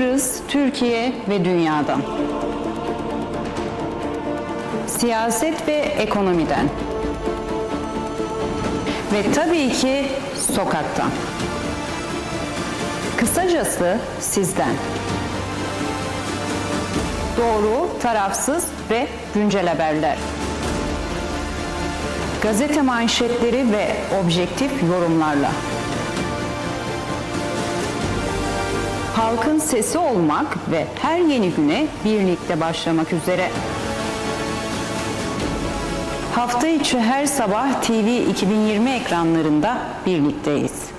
Kıbrıs, Türkiye ve dünyadan. Siyaset ve ekonomiden. Ve tabii ki sokaktan. Kısacası sizden. Doğru, tarafsız ve güncel haberler. Gazete manşetleri ve objektif yorumlarla. Halkın sesi olmak ve her yeni güne birlikte başlamak üzere. Hafta içi her sabah TV 2020 ekranlarında birlikteyiz.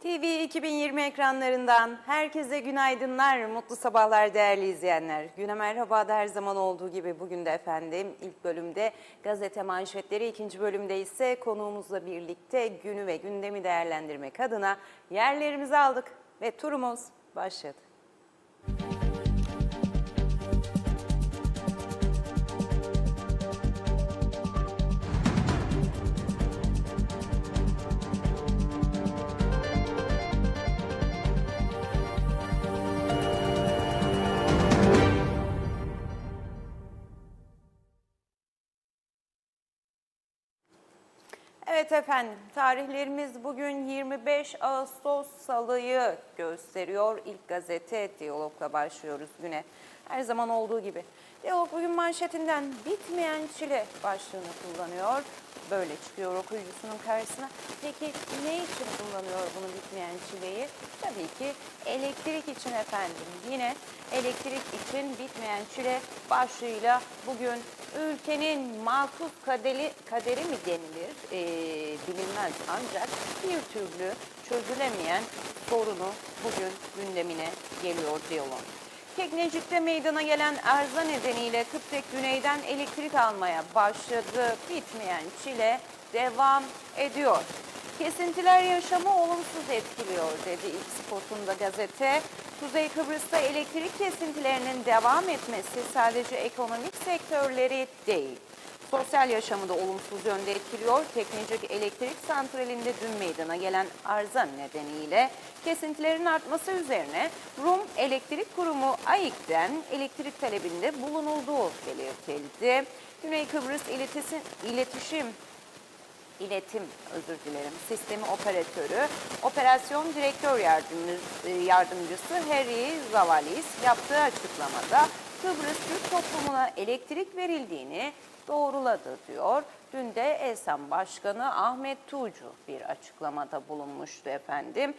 TV 2020 ekranlarından herkese günaydınlar, mutlu sabahlar değerli izleyenler. Güne merhabada her zaman olduğu gibi bugün de efendim ilk bölümde gazete manşetleri, ikinci bölümde ise konuğumuzla birlikte günü ve gündemi değerlendirmek adına yerlerimizi aldık ve turumuz başladı. Evet efendim, tarihlerimiz bugün 25 Ağustos Salı'yı gösteriyor. İlk gazete Diyalog'la başlıyoruz güne. Her zaman olduğu gibi. Diyalog bugün manşetinden bitmeyen çile başlığını kullanıyor. Böyle çıkıyor okuyucusunun karşısına. Peki ne için kullanıyor bunu bitmeyen çileyi? Tabii ki elektrik için efendim. Yine elektrik için bitmeyen çile başlığıyla bugün ülkenin makus kaderi mi denilir bilinmez ancak bir türlü çözülemeyen sorunu bugün gündemine geliyor Diyalog. Teknecik'te meydana gelen arıza nedeniyle Kıptek Güney'den elektrik almaya başladı. Bitmeyen çile devam ediyor. Kesintiler yaşamı olumsuz etkiliyor dedi ilk spotunda gazete. Kuzey Kıbrıs'ta elektrik kesintilerinin devam etmesi sadece ekonomik sektörleri değil, sosyal yaşamı da olumsuz yönde etkiliyor. Teknecik Elektrik Santrali'nde dün meydana gelen arıza nedeniyle kesintilerin artması üzerine Rum Elektrik Kurumu AİK'ten elektrik talebinde bulunulduğu belirtildi. Güney Kıbrıs İletim Sistemi Operatörü, Operasyon Direktör Yardımcısı Harry Zavalis yaptığı açıklamada Kıbrıs Türk toplumuna elektrik verildiğini doğruladı diyor. Dün de ESAM Başkanı Ahmet Tuğcu bir açıklamada bulunmuştu efendim.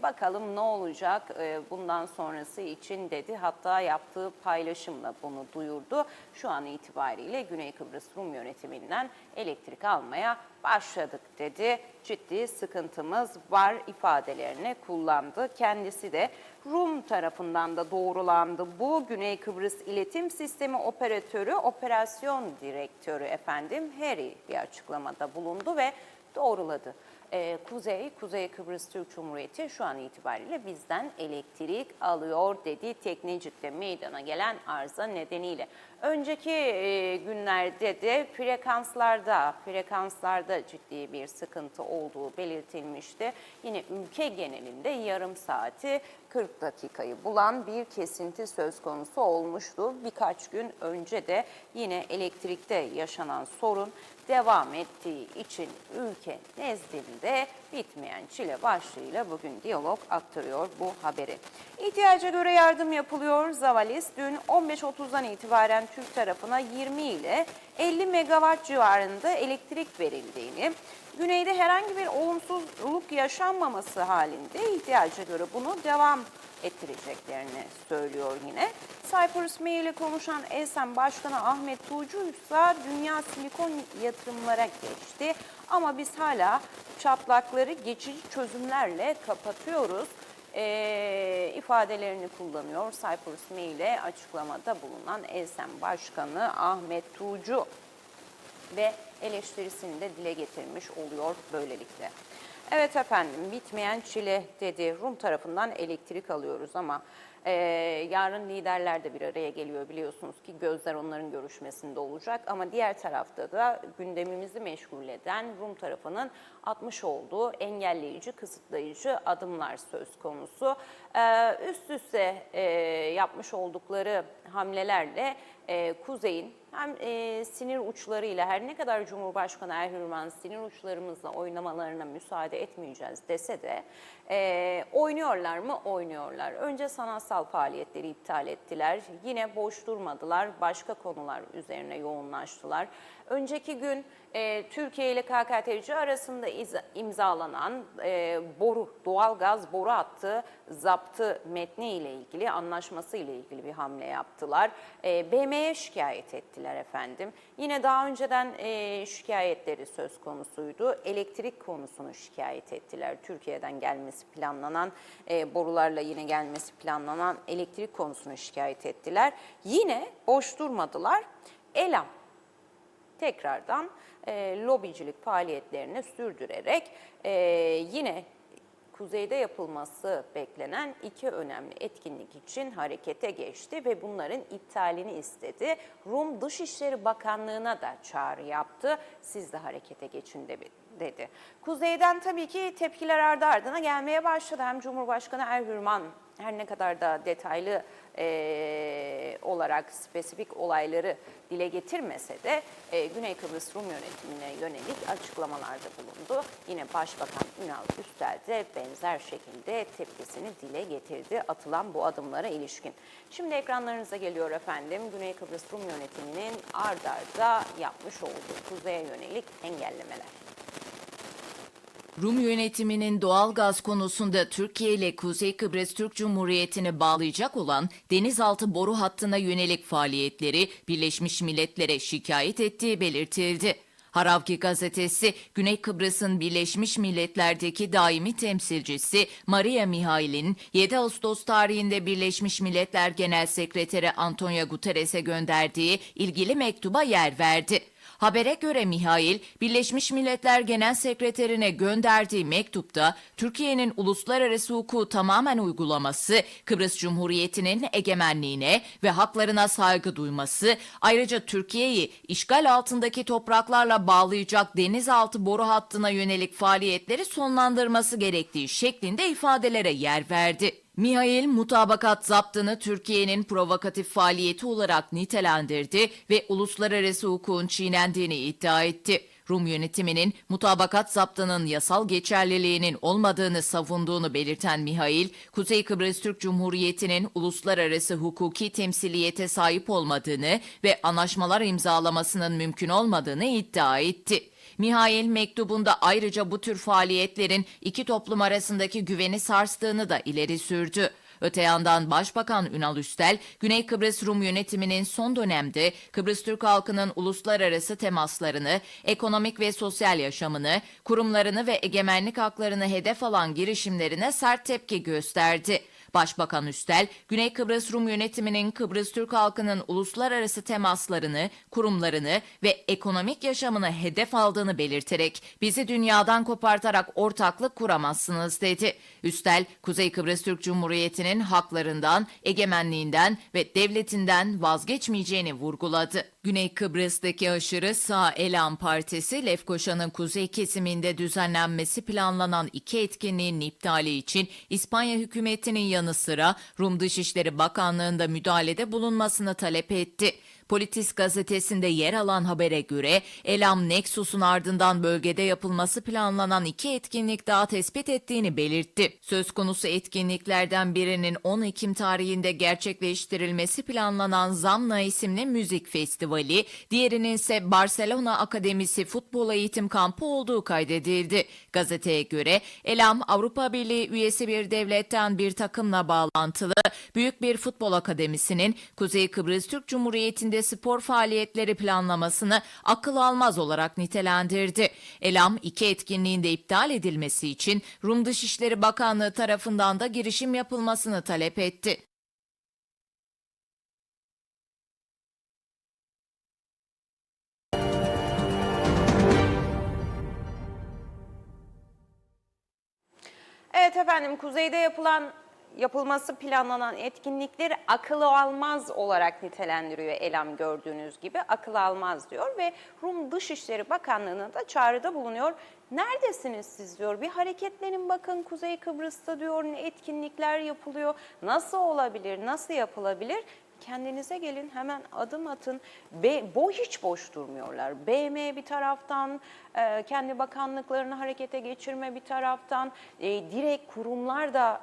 Bakalım ne olacak bundan sonrası için dedi. Hatta yaptığı paylaşımla bunu duyurdu. Şu an itibariyle Güney Kıbrıs Rum yönetiminden elektrik almaya başladık dedi. Ciddi sıkıntımız var ifadelerini kullandı. Kendisi de Rum tarafından da doğrulandı. Bu Güney Kıbrıs İletim Sistemi Operatörü, Operasyon Direktörü efendim Harry bir açıklamada bulundu ve doğruladı. Kuzey Kıbrıs Türk Cumhuriyeti şu an itibariyle bizden elektrik alıyor dedi Teknecik'te meydana gelen arıza nedeniyle. Önceki günlerde de frekanslarda ciddi bir sıkıntı olduğu belirtilmişti. Yine ülke genelinde yarım saati 40 dakikayı bulan bir kesinti söz konusu olmuştu. Birkaç gün önce de yine elektrikte yaşanan sorun devam ettiği için ülke nezdinde bitmeyen çile başlığıyla bugün Diyalog aktarıyor bu haberi. İhtiyaca göre yardım yapılıyor. Zavalis dün 15.30'dan itibaren Türk tarafına 20 ile 50 megawatt civarında elektrik verildiğini, güneyde herhangi bir olumsuzluk yaşanmaması halinde ihtiyaca göre bunu devam ettireceklerini söylüyor yine. Cyprus Mail ile konuşan ESAM Başkanı Ahmet Tuğcu ise dünya silikon yatırımlara geçti. Ama biz hala çatlakları geçici çözümlerle kapatıyoruz ifadelerini kullanıyor. Cyprus Mail'e açıklamada bulunan ESAM Başkanı Ahmet Tuğcu ve eleştirisini de dile getirmiş oluyor böylelikle. Evet efendim, bitmeyen çile dedi. Rum tarafından elektrik alıyoruz ama Yarın liderler de bir araya geliyor biliyorsunuz ki gözler onların görüşmesinde olacak. Ama diğer tarafta da gündemimizi meşgul eden Rum tarafının atmış olduğu engelleyici, kısıtlayıcı adımlar söz konusu. Üst üste yapmış oldukları hamlelerle Kuzey'in hem sinir uçlarıyla her ne kadar Cumhurbaşkanı Erdoğan sinir uçlarımızla oynamalarına müsaade etmeyeceğiz dese de oynuyorlar mı? Oynuyorlar. Önce sanatsal faaliyetleri iptal ettiler. Yine boş durmadılar. Başka konular üzerine yoğunlaştılar. Önceki gün Türkiye ile KKTC arasında imzalanan doğalgaz boru hattı zaptı metni ile ilgili, anlaşması ile ilgili bir hamle yaptılar. BM'ye şikayet ettiler efendim. Yine daha önceden şikayetleri söz konusuydu. Elektrik konusunu şikayet ettiler. Türkiye'den gelmesi planlanan, borularla yine gelmesi planlanan elektrik konusunu şikayet ettiler. Yine boş durmadılar. Elam tekrardan lobicilik faaliyetlerini sürdürerek yine Kuzey'de yapılması beklenen iki önemli etkinlik için harekete geçti ve bunların iptalini istedi. Rum Dışişleri Bakanlığı'na da çağrı yaptı. Siz de harekete geçin dedi. Kuzey'den tabii ki tepkiler ardı ardına gelmeye başladı. Hem Cumhurbaşkanı Erdoğan her ne kadar da detaylı olarak spesifik olayları dile getirmese de Güney Kıbrıs Rum yönetimine yönelik açıklamalarda bulundu. Yine Başbakan Ünal Üstel de benzer şekilde tepkisini dile getirdi atılan bu adımlara ilişkin. Şimdi ekranlarınıza geliyor efendim Güney Kıbrıs Rum yönetiminin ard arda yapmış olduğu kuzeye yönelik engellemeler. Rum yönetiminin doğalgaz konusunda Türkiye ile Kuzey Kıbrıs Türk Cumhuriyeti'ni bağlayacak olan denizaltı boru hattına yönelik faaliyetleri Birleşmiş Milletler'e şikayet ettiği belirtildi. Haravki gazetesi, Güney Kıbrıs'ın Birleşmiş Milletler'deki daimi temsilcisi Maria Mihail'in 7 Ağustos tarihinde Birleşmiş Milletler Genel Sekreteri Antonio Guterres'e gönderdiği ilgili mektuba yer verdi. Habere göre Mihail, Birleşmiş Milletler Genel Sekreterine gönderdiği mektupta Türkiye'nin uluslararası hukuku tamamen uygulaması, Kıbrıs Cumhuriyeti'nin egemenliğine ve haklarına saygı duyması, ayrıca Türkiye'yi işgal altındaki topraklarla bağlayacak denizaltı boru hattına yönelik faaliyetleri sonlandırması gerektiği şeklinde ifadelere yer verdi. Mihail, mutabakat zaptını Türkiye'nin provokatif faaliyeti olarak nitelendirdi ve uluslararası hukukun çiğnendiğini iddia etti. Rum yönetiminin mutabakat zaptının yasal geçerliliğinin olmadığını savunduğunu belirten Mihail, Kuzey Kıbrıs Türk Cumhuriyeti'nin uluslararası hukuki temsiliyete sahip olmadığını ve anlaşmalar imzalamasının mümkün olmadığını iddia etti. Mihail mektubunda ayrıca bu tür faaliyetlerin iki toplum arasındaki güveni sarstığını da ileri sürdü. Öte yandan Başbakan Ünal Üstel, Güney Kıbrıs Rum yönetiminin son dönemde Kıbrıs Türk halkının uluslararası temaslarını, ekonomik ve sosyal yaşamını, kurumlarını ve egemenlik haklarını hedef alan girişimlerine sert tepki gösterdi. Başbakan Üstel, Güney Kıbrıs Rum yönetiminin Kıbrıs Türk halkının uluslararası temaslarını, kurumlarını ve ekonomik yaşamını hedef aldığını belirterek bizi dünyadan kopartarak ortaklık kuramazsınız dedi. Üstel, Kuzey Kıbrıs Türk Cumhuriyeti'nin haklarından, egemenliğinden ve devletinden vazgeçmeyeceğini vurguladı. Güney Kıbrıs'taki aşırı sağ Elam Partisi, Lefkoşa'nın kuzey kesiminde düzenlenmesi planlanan iki etkinliğin iptali için İspanya hükümetinin yanı sıra Rum Dışişleri Bakanlığı'nda müdahalede bulunmasını talep etti. Politis gazetesinde yer alan habere göre Elam Nexus'un ardından bölgede yapılması planlanan iki etkinlik daha tespit ettiğini belirtti. Söz konusu etkinliklerden birinin 10 Ekim tarihinde gerçekleştirilmesi planlanan Zamna isimli müzik festivali, diğerinin ise Barcelona Akademisi futbol eğitim kampı olduğu kaydedildi. Gazeteye göre Elam, Avrupa Birliği üyesi bir devletten bir takımla bağlantılı büyük bir futbol akademisinin Kuzey Kıbrıs Türk Cumhuriyeti'nde spor faaliyetleri planlamasını akıl almaz olarak nitelendirdi. Elam, iki etkinliğin de iptal edilmesi için Rum Dışişleri Bakanlığı tarafından da girişim yapılmasını talep etti. Evet efendim, kuzeyde yapılan yapılması planlanan etkinlikleri akıl almaz olarak nitelendiriyor Elam, gördüğünüz gibi akıl almaz diyor ve Rum Dışişleri Bakanlığı'na da çağrıda bulunuyor. Neredesiniz siz diyor, bir hareketlenin bakın Kuzey Kıbrıs'ta diyor, ne etkinlikler yapılıyor, nasıl olabilir, nasıl yapılabilir? Kendinize gelin, hemen adım atın. Hiç boş durmuyorlar. BM bir taraftan, kendi bakanlıklarını harekete geçirme bir taraftan, direkt kurumlar da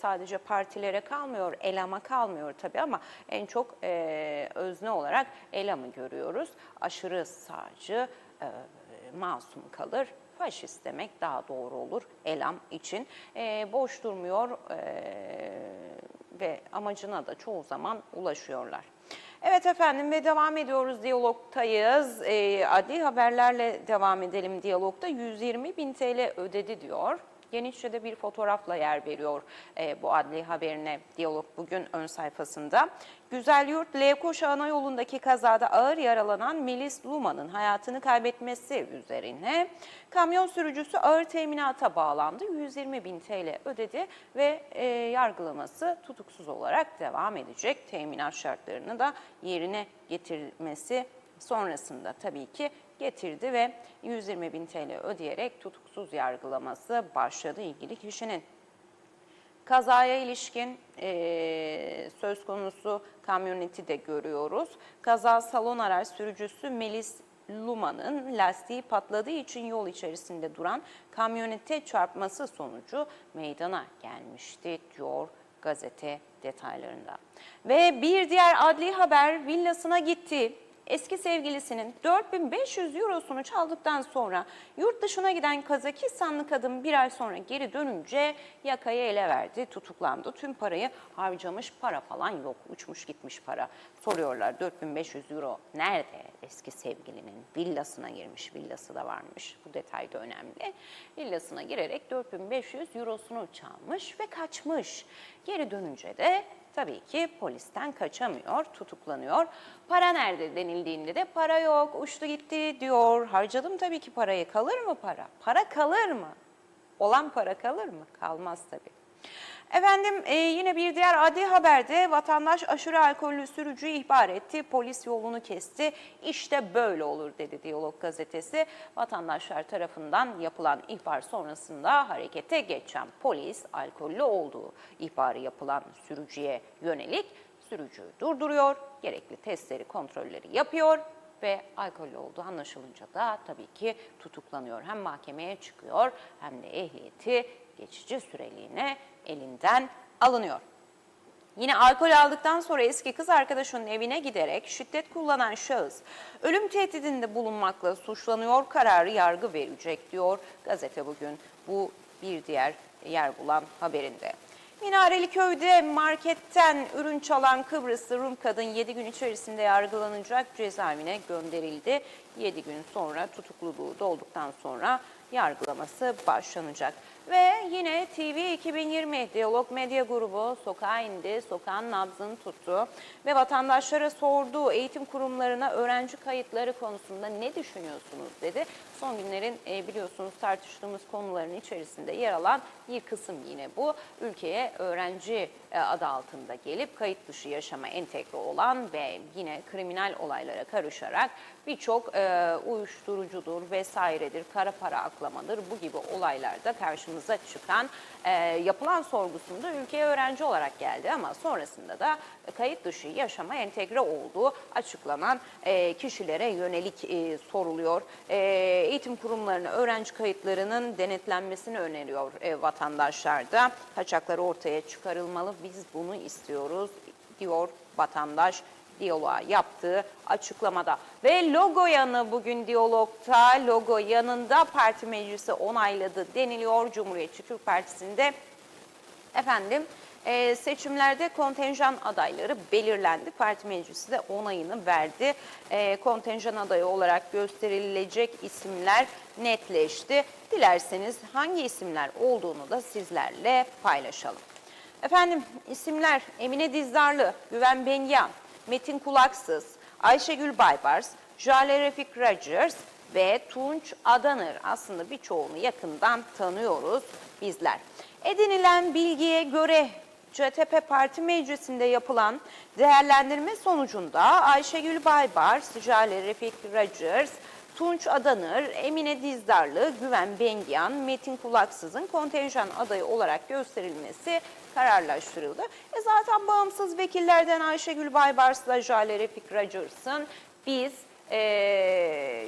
sadece partilere kalmıyor, Elam'a kalmıyor tabii ama en çok özne olarak Elam'ı görüyoruz. Aşırı sağcı, masum kalır. Faşist demek daha doğru olur Elam için. Boş durmuyor ve amacına da çoğu zaman ulaşıyorlar. Evet efendim, ve devam ediyoruz, diyalogtayız. Adli haberlerle devam edelim diyalogda. 120.000 TL ödedi diyor. Genişçe'de bir fotoğrafla yer veriyor bu adli haberine Diyalog bugün ön sayfasında. Güzelyurt Levkoş ana yolundaki kazada ağır yaralanan Melis Luman'ın hayatını kaybetmesi üzerine kamyon sürücüsü ağır teminata bağlandı. 120.000 TL ödedi ve yargılaması tutuksuz olarak devam edecek. Teminat şartlarını da yerine getirmesi sonrasında tabii ki getirdi ve 120.000 TL ödeyerek tutuksuz yargılaması başladı ilgili kişinin. Kazaya ilişkin söz konusu kamyoneti de görüyoruz. Kaza salon araç sürücüsü Melis Luman'ın lastiği patladığı için yol içerisinde duran kamyonete çarpması sonucu meydana gelmişti diyor gazete detaylarında. Ve bir diğer adli haber, villasına gitti. Eski sevgilisinin 4.500 eurosunu çaldıktan sonra yurt dışına giden Kazakistanlı kadın bir ay sonra geri dönünce yakayı ele verdi, tutuklandı. Tüm parayı harcamış, para falan yok, uçmuş gitmiş para. Soruyorlar, 4.500 euro nerede? Eski sevgilinin villasına girmiş, villası da varmış, bu detay da önemli. Villasına girerek 4.500 eurosunu çalmış ve kaçmış. Geri dönünce de tabii ki polisten kaçamıyor, tutuklanıyor. Para nerede denildiğinde de para yok, uçtu gitti diyor. Harcadım tabii ki parayı. Kalır mı para? Para kalır mı? Olan para kalır mı? Kalmaz tabii. Efendim yine bir diğer adli haberde vatandaş aşırı alkollü sürücüyü ihbar etti. Polis yolunu kesti. İşte böyle olur dedi Diyalog gazetesi. Vatandaşlar tarafından yapılan ihbar sonrasında harekete geçen polis alkollü olduğu ihbarı yapılan sürücüye yönelik sürücüyü durduruyor. Gerekli testleri, kontrolleri yapıyor ve alkollü olduğu anlaşılınca da tabii ki tutuklanıyor. Hem mahkemeye çıkıyor hem de ehliyeti geçici süreliğine elinden alınıyor. Yine alkol aldıktan sonra eski kız arkadaşının evine giderek şiddet kullanan şahıs ölüm tehdidinde bulunmakla suçlanıyor. Kararı yargı verecek diyor gazete bugün bu bir diğer yer bulan haberinde. Minareli Köy'de marketten ürün çalan Kıbrıslı Rum kadın 7 gün içerisinde yargılanacak, cezaevine gönderildi. 7 gün sonra tutukluluğu dolduktan sonra yargılaması başlanacak. Ve yine TV 2020 Diyalog Medya Grubu sokağa indi, sokağın nabzını tuttu ve vatandaşlara sordu, eğitim kurumlarına öğrenci kayıtları konusunda ne düşünüyorsunuz dedi. Son günlerin biliyorsunuz tartıştığımız konuların içerisinde yer alan bir kısım yine bu. Ülkeye öğrenci adı altında gelip kayıt dışı yaşama entegre olan ve yine kriminal olaylara karışarak birçok uyuşturucudur vesairedir, kara para aklamadır bu gibi olaylarda karşımıza çıkan yapılan sorgusunda ülkeye öğrenci olarak geldi ama sonrasında da kayıt dışı yaşama entegre olduğu açıklanan kişilere yönelik soruluyor. Eğitim kurumlarına öğrenci kayıtlarının denetlenmesini öneriyor vatandaşlar da. Kaçaklar ortaya çıkarılmalı, biz bunu istiyoruz diyor vatandaş Diyalog'a yaptığı açıklamada. Ve logo yanı bugün Diyalog'ta, logo yanında parti meclisi onayladı deniliyor. Cumhuriyetçi Türk Partisi'nde efendim seçimlerde kontenjan adayları belirlendi. Parti meclisi de onayını verdi. Kontenjan adayı olarak gösterilecek isimler netleşti. Dilerseniz hangi isimler olduğunu da sizlerle paylaşalım. Efendim isimler Emine Dizdarlı, Güven Benyan, Metin Kulaksız, Ayşegül Baybars, Jale Refik Rogers ve Tunç Adanır. Aslında birçoğunu yakından tanıyoruz bizler. Edinilen bilgiye göre CTP Parti Meclisi'nde yapılan değerlendirme sonucunda Ayşegül Baybars, Jale Refik Racers, Tunç Adanır, Emine Dizdarlı, Güven Bengiyan, Metin Kulaksız'ın kontenjan adayı olarak gösterilmesi kararlaştırıldı. Zaten bağımsız vekillerden Ayşegül Baybars'la Jale Refik Racers'ın biz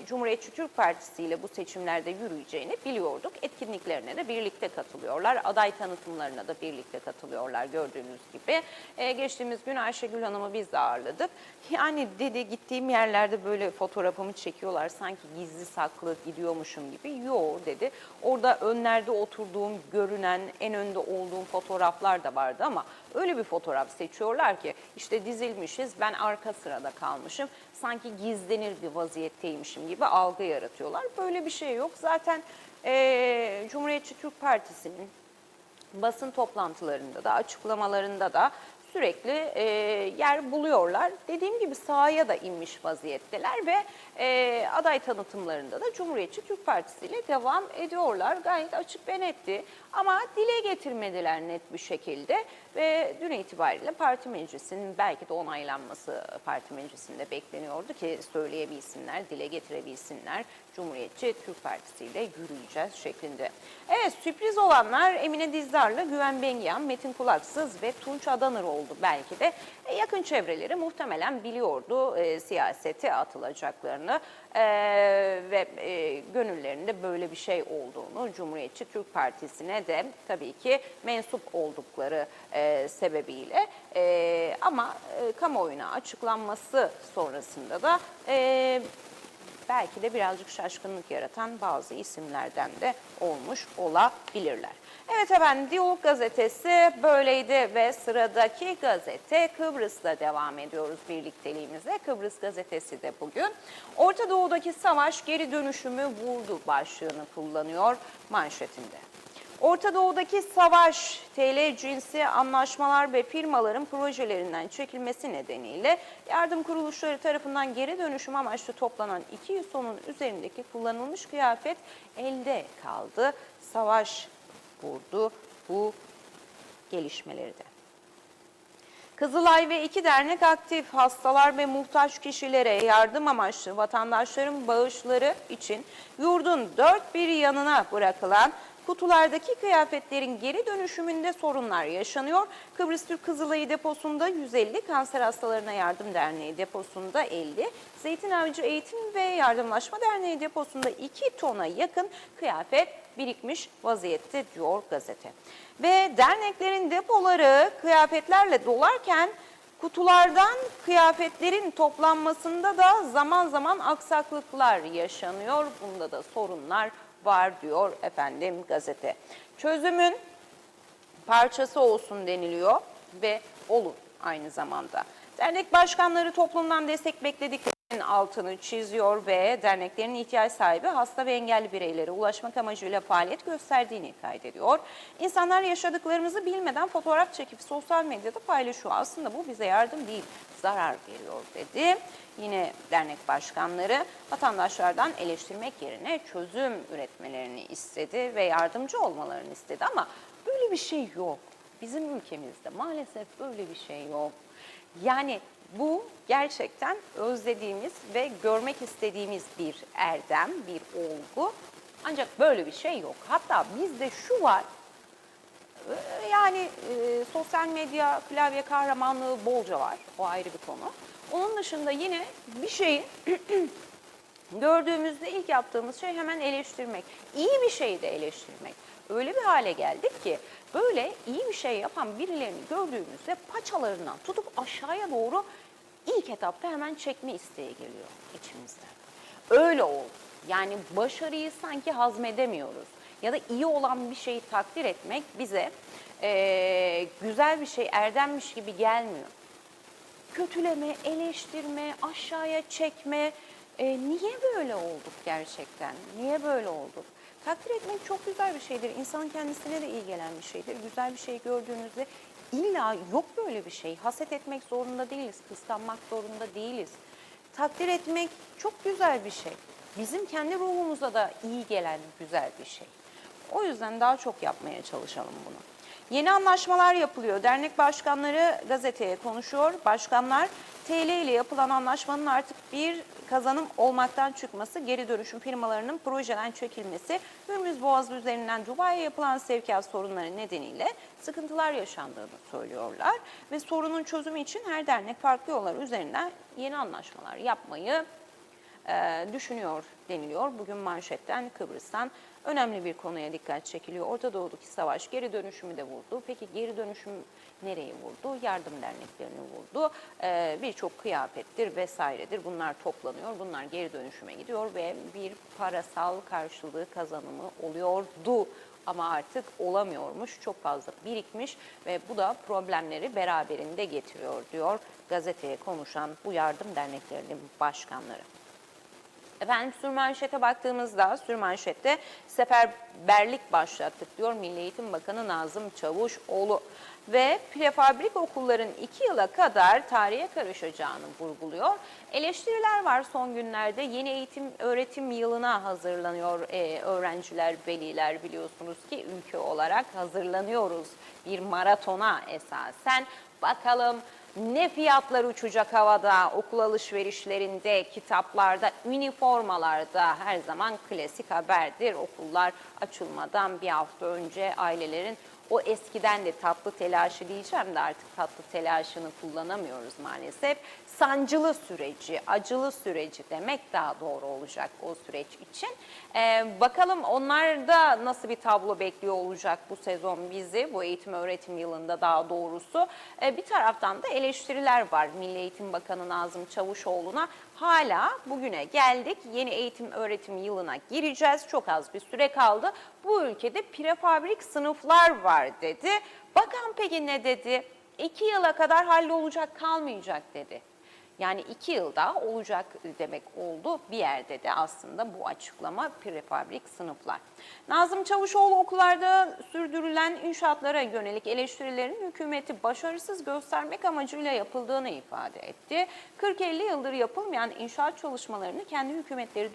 Cumhuriyetçi Türk Partisi ile bu seçimlerde yürüyeceğini biliyorduk. Etkinliklerine de birlikte katılıyorlar. Aday tanıtımlarına da birlikte katılıyorlar gördüğünüz gibi. Geçtiğimiz gün Ayşegül Hanım'ı biz de ağırladık. Yani dedi gittiğim yerlerde böyle fotoğrafımı çekiyorlar sanki gizli saklı gidiyormuşum gibi. Yo dedi. Orada önlerde oturduğum görünen en önde olduğum fotoğraflar da vardı ama öyle bir fotoğraf seçiyorlar ki işte dizilmişiz ben arka sırada kalmışım. Sanki gizlenir bir vaziyetteymişim gibi algı yaratıyorlar. Böyle bir şey yok. Zaten Cumhuriyetçi Türk Partisi'nin basın toplantılarında da açıklamalarında da sürekli yer buluyorlar. Dediğim gibi sahaya da inmiş vaziyetteler ve aday tanıtımlarında da Cumhuriyetçi Türk Partisi ile devam ediyorlar. Gayet açık ve netti ama dile getirmediler net bir şekilde ve dün itibariyle parti meclisinin belki de onaylanması parti meclisinde bekleniyordu ki söyleyebilsinler, dile getirebilsinler. Cumhuriyetçi Türk Partisi ile yürüyeceğiz şeklinde. Evet, sürpriz olanlar Emine Dizdarlı, Güven Bengiyan, Metin Kulaksız ve Tunç Adanır oldu belki de. Yakın çevreleri muhtemelen biliyordu siyasete atılacaklarını ve gönüllerinde böyle bir şey olduğunu, Cumhuriyetçi Türk Partisi'ne de tabii ki mensup oldukları sebebiyle ama kamuoyuna açıklanması sonrasında da belki de birazcık şaşkınlık yaratan bazı isimlerden de olmuş olabilirler. Evet efendim, Diyalog Gazetesi böyleydi ve sıradaki gazete Kıbrıs'la devam ediyoruz birlikteliğimize. Kıbrıs Gazetesi de bugün Orta Doğu'daki savaş geri dönüşümü vurdu başlığını kullanıyor manşetinde. Orta Doğu'daki savaş, TL cinsi anlaşmalar ve firmaların projelerinden çekilmesi nedeniyle yardım kuruluşları tarafından geri dönüşüm amaçlı toplanan 200 tonun üzerindeki kullanılmış kıyafet elde kaldı. Savaş vurdu bu gelişmeleri de. Kızılay ve 2 dernek aktif, hastalar ve muhtaç kişilere yardım amaçlı vatandaşların bağışları için yurdun dört bir yanına bırakılan kutulardaki kıyafetlerin geri dönüşümünde sorunlar yaşanıyor. Kıbrıs Türk Kızılayı deposunda 150, Kanser Hastalarına Yardım Derneği deposunda 50, Zeytin Avcı Eğitim ve Yardımlaşma Derneği deposunda 2 tona yakın kıyafet birikmiş vaziyette diyor gazete. Ve derneklerin depoları kıyafetlerle dolarken kutulardan kıyafetlerin toplanmasında da zaman zaman aksaklıklar yaşanıyor. Bunda da sorunlar var diyor efendim gazete. Çözümün parçası olsun deniliyor ve olur aynı zamanda. Dernek başkanları toplumdan destek beklediklerinin altını çiziyor ve derneklerin ihtiyaç sahibi hasta ve engelli bireylere ulaşmak amacıyla faaliyet gösterdiğini kaydediyor. İnsanlar yaşadıklarımızı bilmeden fotoğraf çekip sosyal medyada paylaşıyor. Aslında bu bize yardım değil, zarar veriyor dedi. Yine dernek başkanları vatandaşlardan eleştirmek yerine çözüm üretmelerini istedi ve yardımcı olmalarını istedi ama böyle bir şey yok. Bizim ülkemizde maalesef böyle bir şey yok. Yani bu gerçekten özlediğimiz ve görmek istediğimiz bir erdem, bir olgu. Ancak böyle bir şey yok. Hatta bizde şu var, yani sosyal medya klavye kahramanlığı bolca var. O ayrı bir konu. Onun dışında yine bir şeyi gördüğümüzde ilk yaptığımız şey hemen eleştirmek. İyi bir şeyi de eleştirmek. Öyle bir hale geldik ki böyle iyi bir şey yapan birilerini gördüğümüzde paçalarından tutup aşağıya doğru ilk etapta hemen çekme isteği geliyor içimizden. Öyle oldu. Yani başarıyı sanki hazmedemiyoruz. Ya da iyi olan bir şeyi takdir etmek bize güzel bir şey, erdemmiş gibi gelmiyor. Kötüleme, eleştirme, aşağıya çekme. Niye böyle olduk gerçekten? Niye böyle olduk? Takdir etmek çok güzel bir şeydir. İnsanın kendisine de iyi gelen bir şeydir. Güzel bir şey gördüğünüzde illa yok böyle bir şey. Haset etmek zorunda değiliz. Kıskanmak zorunda değiliz. Takdir etmek çok güzel bir şey. Bizim kendi ruhumuza da iyi gelen güzel bir şey. O yüzden daha çok yapmaya çalışalım bunu. Yeni anlaşmalar yapılıyor. Dernek başkanları gazeteye konuşuyor. Başkanlar TL ile yapılan anlaşmanın artık bir kazanım olmaktan çıkması, geri dönüşüm firmalarının projeden çekilmesi, Hürmüz Boğazı üzerinden Dubai'ye yapılan sevkiyat sorunları nedeniyle sıkıntılar yaşandığını söylüyorlar. Ve sorunun çözümü için her dernek farklı yollar üzerinden yeni anlaşmalar yapmayı düşünüyor deniliyor. Bugün manşetten, Kıbrıs'tan önemli bir konuya dikkat çekiliyor. Orta Doğu'daki savaş geri dönüşümü de vurdu. Peki geri dönüşüm nereye vurdu? Yardım derneklerini vurdu. Birçok kıyafettir vesairedir. Bunlar toplanıyor. Bunlar geri dönüşüme gidiyor ve bir parasal karşılığı kazanımı oluyordu. Ama artık olamıyormuş, çok fazla birikmiş ve bu da problemleri beraberinde getiriyor diyor gazeteye konuşan bu yardım derneklerinin başkanları. Efendim sürmanşete baktığımızda sürmanşette seferberlik başlattık diyor Milli Eğitim Bakanı Nazım Çavuşoğlu. Ve prefabrik okulların 2 yıla kadar tarihe karışacağını vurguluyor. Eleştiriler var son günlerde. Yeni eğitim öğretim yılına hazırlanıyor öğrenciler, veliler, biliyorsunuz ki ülke olarak hazırlanıyoruz bir maratona esasen. Bakalım ne fiyatlar uçacak havada, okul alışverişlerinde, kitaplarda, üniformalarda her zaman klasik haberdir. Okullar açılmadan bir hafta önce ailelerin o eskiden de tatlı telaşı diyeceğim de artık tatlı telaşını kullanamıyoruz maalesef. Sancılı süreci, acılı süreci demek daha doğru olacak o süreç için. Bakalım onlarda nasıl bir tablo bekliyor olacak bu sezon bizi, bu eğitim öğretim yılında daha doğrusu. Bir taraftan da eleştiriler var Milli Eğitim Bakanı Nazım Çavuşoğlu'na. Hala bugüne geldik, yeni eğitim öğretim yılına gireceğiz, çok az bir süre kaldı. Bu ülkede prefabrik sınıflar var dedi. Bakan peki ne dedi? 2 yıla kadar hallolacak kalmayacak dedi. Yani 2 yılda olacak demek oldu bir yerde de aslında bu açıklama prefabrik sınıflar. Nazım Çavuşoğlu okullarda sürdürülen inşaatlara yönelik eleştirilerin hükümeti başarısız göstermek amacıyla yapıldığını ifade etti. 40-50 yıldır yapılmayan inşaat çalışmalarını kendi hükümetleri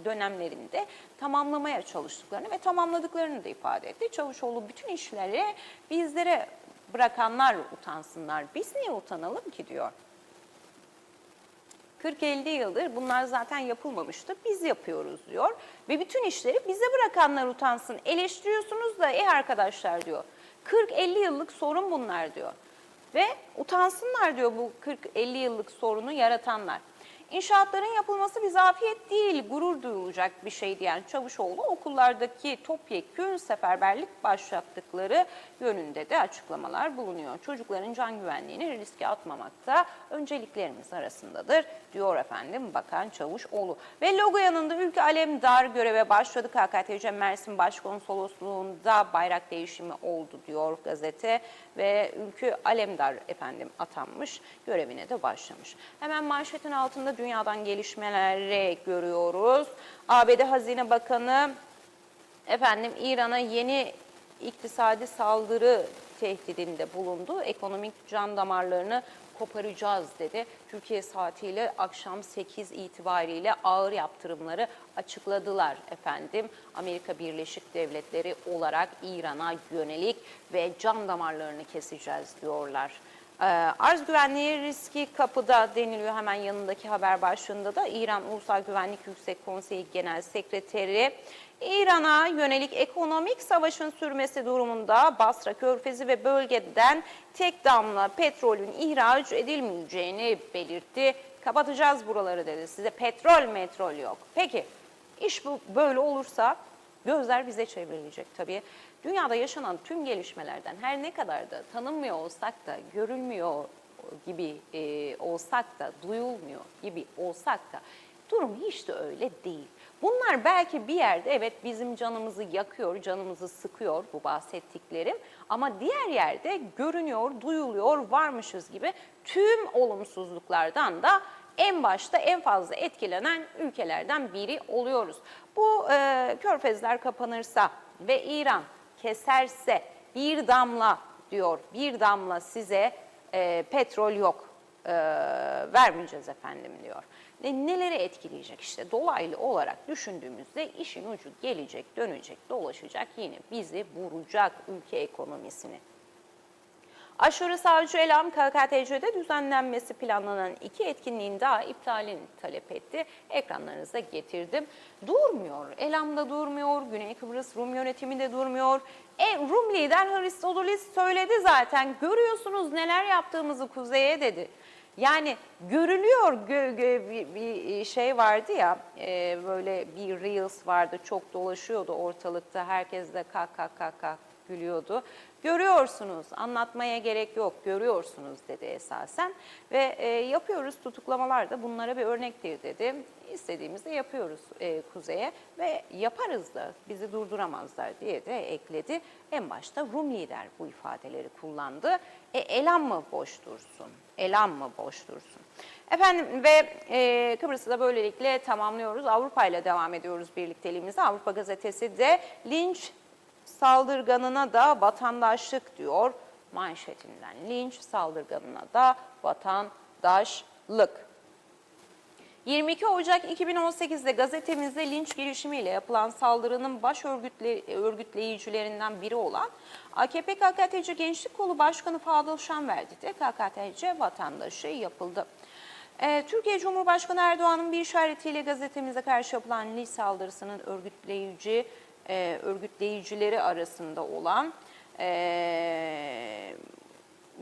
dönemlerinde tamamlamaya çalıştıklarını ve tamamladıklarını da ifade etti. Çavuşoğlu bütün işleri bizlere bırakanlar utansınlar. Biz niye utanalım ki diyor. 40-50 yıldır bunlar zaten yapılmamıştı, biz yapıyoruz diyor. Ve bütün işleri bize bırakanlar utansın. Eleştiriyorsunuz da arkadaşlar diyor. 40-50 yıllık sorun bunlar diyor. Ve utansınlar diyor bu 40-50 yıllık sorunu yaratanlar. İnşaatların yapılması bir zafiyet değil, gurur duyulacak bir şey diyen Çavuşoğlu okullardaki topyekün seferberlik başlattıkları yönünde de açıklamalar bulunuyor. Çocukların can güvenliğini riske atmamakta önceliklerimiz arasındadır diyor efendim Bakan Çavuşoğlu. Ve logo yanında Ülke Alemdar göreve başladı. KKTC Mersin Başkonsolosluğu'nda bayrak değişimi oldu diyor gazete ve Ülke Alemdar efendim atanmış, görevine de başlamış. Hemen manşetin altında dünyadan gelişmeleri görüyoruz. ABD Hazine Bakanı efendim İran'a yeni iktisadi saldırı tehdidinde bulundu. Ekonomik can damarlarını koparacağız dedi. Türkiye saatiyle akşam 8 itibariyle ağır yaptırımları açıkladılar efendim. Amerika Birleşik Devletleri olarak İran'a yönelik ve can damarlarını keseceğiz diyorlar. Arz güvenliği riski kapıda deniliyor hemen yanındaki haber başlığında da. İran Ulusal Güvenlik Yüksek Konseyi Genel Sekreteri İran'a yönelik ekonomik savaşın sürmesi durumunda Basra Körfezi ve bölgeden tek damla petrolün ihraç edilmeyeceğini belirtti. Kapatacağız buraları dedi. Size petrol yok. Peki iş bu böyle olursa gözler bize çevrilecek tabii. Dünyada yaşanan tüm gelişmelerden her ne kadar da tanınmıyor olsak da, görülmüyor gibi olsak da, duyulmuyor gibi olsak da durum hiç de öyle değil. Bunlar belki bir yerde evet bizim canımızı yakıyor, canımızı sıkıyor bu bahsettiklerim ama diğer yerde görünüyor, duyuluyor, varmışız gibi tüm olumsuzluklardan da en başta en fazla etkilenen ülkelerden biri oluyoruz. Bu körfezler kapanırsa ve İran keserse bir damla diyor, bir damla size petrol yok vermeyeceğiz efendim diyor. Neleri etkileyecek işte dolaylı olarak düşündüğümüzde işin ucu gelecek, dönecek, dolaşacak yine bizi vuracak ülke ekonomisini. Aşırı sağcı eylem KKTC'de düzenlenmesi planlanan 2 etkinliğin daha iptalini talep etti. Ekranlarınıza getirdim. Durmuyor. Eylem de durmuyor. Güney Kıbrıs Rum yönetimi de durmuyor. Rum lider Hristodolis söyledi zaten. Görüyorsunuz neler yaptığımızı kuzeye dedi. Yani görülüyor bir şey vardı ya böyle bir Reels vardı çok dolaşıyordu ortalıkta herkes de kak gülüyordu. Görüyorsunuz anlatmaya gerek yok görüyorsunuz dedi esasen ve yapıyoruz tutuklamalar da bunlara bir örnektir dedi. İstediğimizde yapıyoruz kuzeye ve yaparız da bizi durduramazlar diye de ekledi. En başta Rum lider bu ifadeleri kullandı. Elan mı boş dursun? Elan mı boş dursun? Efendim ve Kıbrıs'ı da böylelikle tamamlıyoruz. Avrupa ile devam ediyoruz birlikteliğimize. Avrupa Gazetesi de linç saldırganına da vatandaşlık diyor manşetinden. Linç saldırganına da vatandaşlık. 22 Ocak 2018'de gazetemizde linç girişimiyle yapılan saldırının baş örgütleyicilerinden biri olan AKP KKTC Gençlik Kolu Başkanı Fadıl Şanverdi de KKTC vatandaşı yapıldı. Türkiye Cumhurbaşkanı Erdoğan'ın bir işaretiyle gazetemize karşı yapılan linç saldırısının örgütleyicileri arasında olan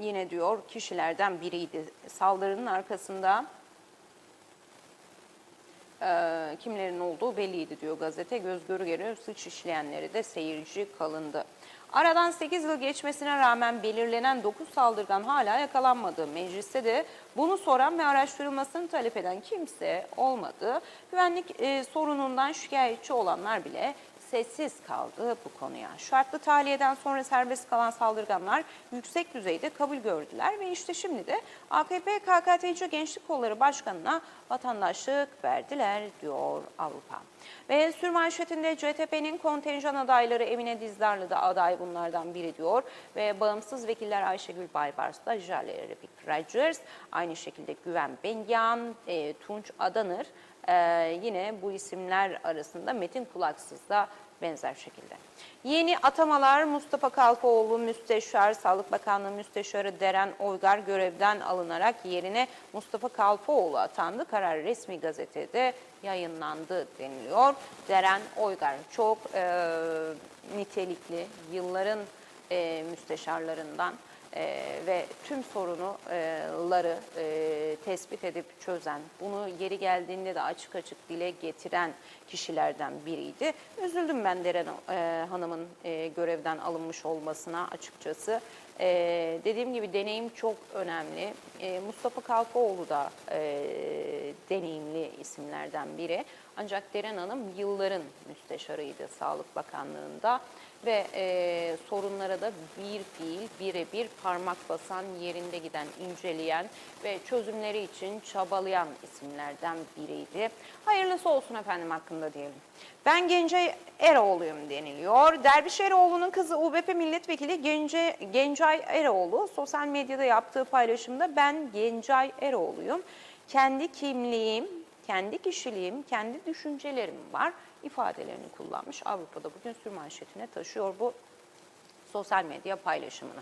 yine diyor kişilerden biriydi. Saldırının arkasında kimlerin olduğu belliydi diyor gazete. Göz göre suç işleyenleri de seyirci kalındı. Aradan 8 yıl geçmesine rağmen belirlenen 9 saldırgan hala yakalanmadı. Mecliste de bunu soran ve araştırılmasını talep eden kimse olmadı. Güvenlik sorunundan şikayetçi olanlar bile sessiz kaldı bu konuya. Şartlı tahliyeden sonra serbest kalan saldırganlar yüksek düzeyde kabul gördüler ve işte şimdi de AKP KKTC Gençlik Kolları Başkanı'na vatandaşlık verdiler diyor Avrupa. Ve sürmanşetinde CTP'nin kontenjan adayları Emine Dizdarlı da aday bunlardan biri diyor. Ve bağımsız vekiller Ayşegül Baybars da Jale Rogers, aynı şekilde Güven Bengian, Tunç Adanır. Yine bu isimler arasında Metin Kulaksız da benzer şekilde. Yeni atamalar Mustafa Kalfaoğlu Müsteşar, Sağlık Bakanlığı Müsteşarı Deren Oygar görevden alınarak yerine Mustafa Kalfaoğlu atandı. Karar resmi gazetede yayınlandı deniliyor. Deren Oygar çok nitelikli, yılların müsteşarlarından ve tüm sorunları tespit edip çözen, bunu yeri geldiğinde de açık açık dile getiren kişilerden biriydi. Üzüldüm ben Deren Hanım'ın görevden alınmış olmasına açıkçası. Dediğim gibi deneyim çok önemli. Mustafa Kalfaoğlu da deneyimli isimlerden biri. Ancak Deren Hanım yılların müsteşarıydı Sağlık Bakanlığı'nda ve sorunlara da bir fiil, birebir parmak basan, yerinde giden, inceleyen ve çözümleri için çabalayan isimlerden biriydi. Hayırlısı olsun efendim hakkında diyelim. Ben Gencay Eroğlu'yum deniliyor. Derviş Eroğlu'nun kızı UBP Milletvekili Gencay Eroğlu sosyal medyada yaptığı paylaşımda ben Gencay Eroğlu'yum. Kendi kimliğim, kendi kişiliğim, kendi düşüncelerim var ifadelerini kullanmış. Avrupa'da bugün sürmanşetine taşıyor bu sosyal medya paylaşımını.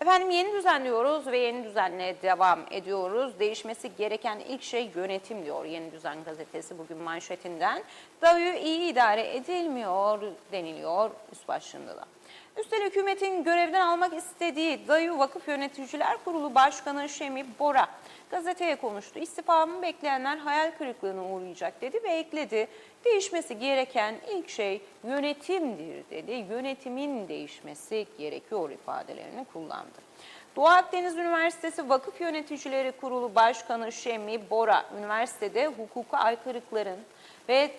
Efendim yeni düzen diyoruz ve yeni düzenle devam ediyoruz. Değişmesi gereken ilk şey yönetim diyor Yeni Düzen gazetesi bugün manşetinden. DAYÜ iyi idare edilmiyor deniliyor üst başlığında da. Üstelik hükümetin görevden almak istediği DAYÜ Vakıf Yöneticiler Kurulu Başkanı Şemi Bora gazeteye konuştu. İstifamı bekleyenler hayal kırıklığına uğrayacak dedi ve ekledi. Değişmesi gereken ilk şey yönetimdir dedi. Yönetimin değişmesi gerekiyor ifadelerini kullandı. Doğu Akdeniz Üniversitesi Vakıf Yöneticileri Kurulu Başkanı Şemi Bora, üniversitede hukuka aykırılıkların ve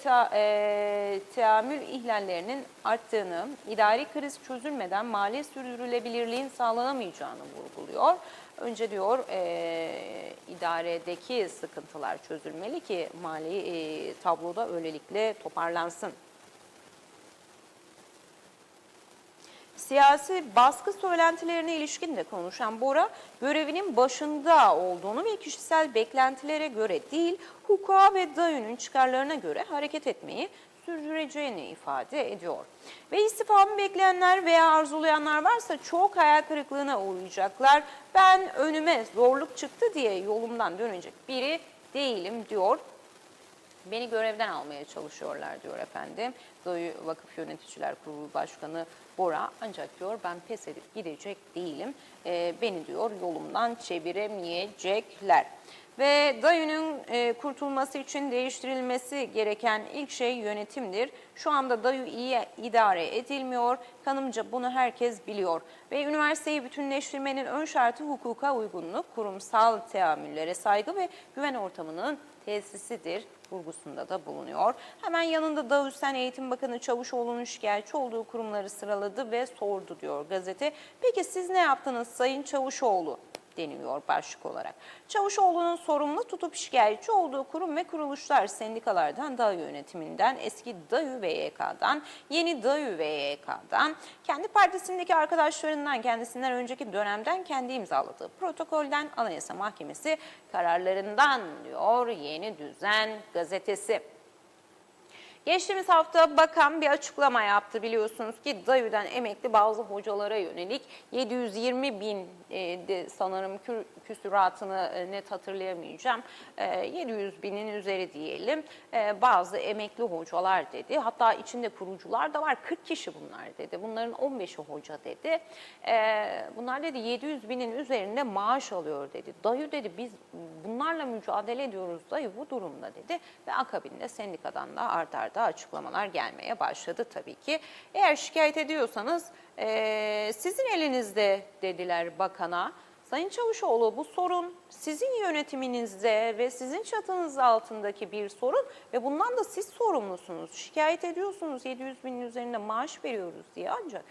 teamül ihlallerinin arttığını, idari kriz çözülmeden mali sürdürülebilirliğin sağlanamayacağını vurguluyor. Önce diyor idaredeki sıkıntılar çözülmeli ki mali tabloda öylelikle toparlansın. siyasi baskı söylentilerine ilişkin de konuşan Bora, görevinin başında olduğunu ve kişisel beklentilere göre değil, hukuka ve DAEÜ'nün çıkarlarına göre hareket etmeyi sürdüreceğini ifade ediyor. Ve istifamı bekleyenler veya arzulayanlar varsa çok hayal kırıklığına uğrayacaklar. Ben önüme zorluk çıktı diye yolumdan dönecek biri değilim diyor. Beni görevden almaya çalışıyorlar diyor efendim. DAEÜ Vakıf Yöneticiler Kurulu Başkanı Bora, ancak diyor ben pes edip gidecek değilim. Beni diyor yolumdan çeviremeyecekler. Ve DAEÜ'nün kurtulması için değiştirilmesi gereken ilk şey yönetimdir. Şu anda DAEÜ iyi idare edilmiyor. Kanımca bunu herkes biliyor. Ve üniversiteyi bütünleştirmenin ön şartı hukuka uygunluk, kurumsal teamüllere saygı ve güven ortamının tesisidir vurgusunda da bulunuyor. Hemen yanında DAEÜ Eğitim Bakanı Çavuşoğlu'nun şikayetçi olduğu kurumları sıraladı ve sordu diyor gazete. Peki siz ne yaptınız Sayın Çavuşoğlu? Deniliyor başlık olarak. Çavuşoğlu'nun sorumlu tutup şikayetçi olduğu kurum ve kuruluşlar sendikalardan, DAEÜ yönetiminden, eski DAEÜ ve YK'dan, yeni DAEÜ ve YK'dan, kendi partisindeki arkadaşlarından, kendisinden önceki dönemden kendi imzaladığı protokolden, Anayasa Mahkemesi kararlarından diyor Yeni Düzen gazetesi. Geçtiğimiz hafta bakan bir açıklama yaptı, biliyorsunuz ki DAEÜ'den emekli bazı hocalara yönelik 720 bin sanırım küsuratını net hatırlayamayacağım, 700 binin üzeri diyelim, bazı emekli hocalar dedi. Hatta içinde kurucular da var, 40 kişi bunlar dedi. Bunların 15'i hoca dedi. Bunlar dedi 700 binin üzerinde maaş alıyor dedi. DAEÜ dedi biz bunlarla mücadele ediyoruz DAEÜ bu durumda dedi. Ve akabinde sendikadan da art arda açıklamalar gelmeye başladı tabii ki. Eğer şikayet ediyorsanız sizin elinizde dediler bakana. Sayın Çavuşoğlu, bu sorun sizin yönetiminizde ve sizin çatınız altındaki bir sorun ve bundan da siz sorumlusunuz. Şikayet ediyorsunuz 700 binin üzerinde maaş veriyoruz diye, ancak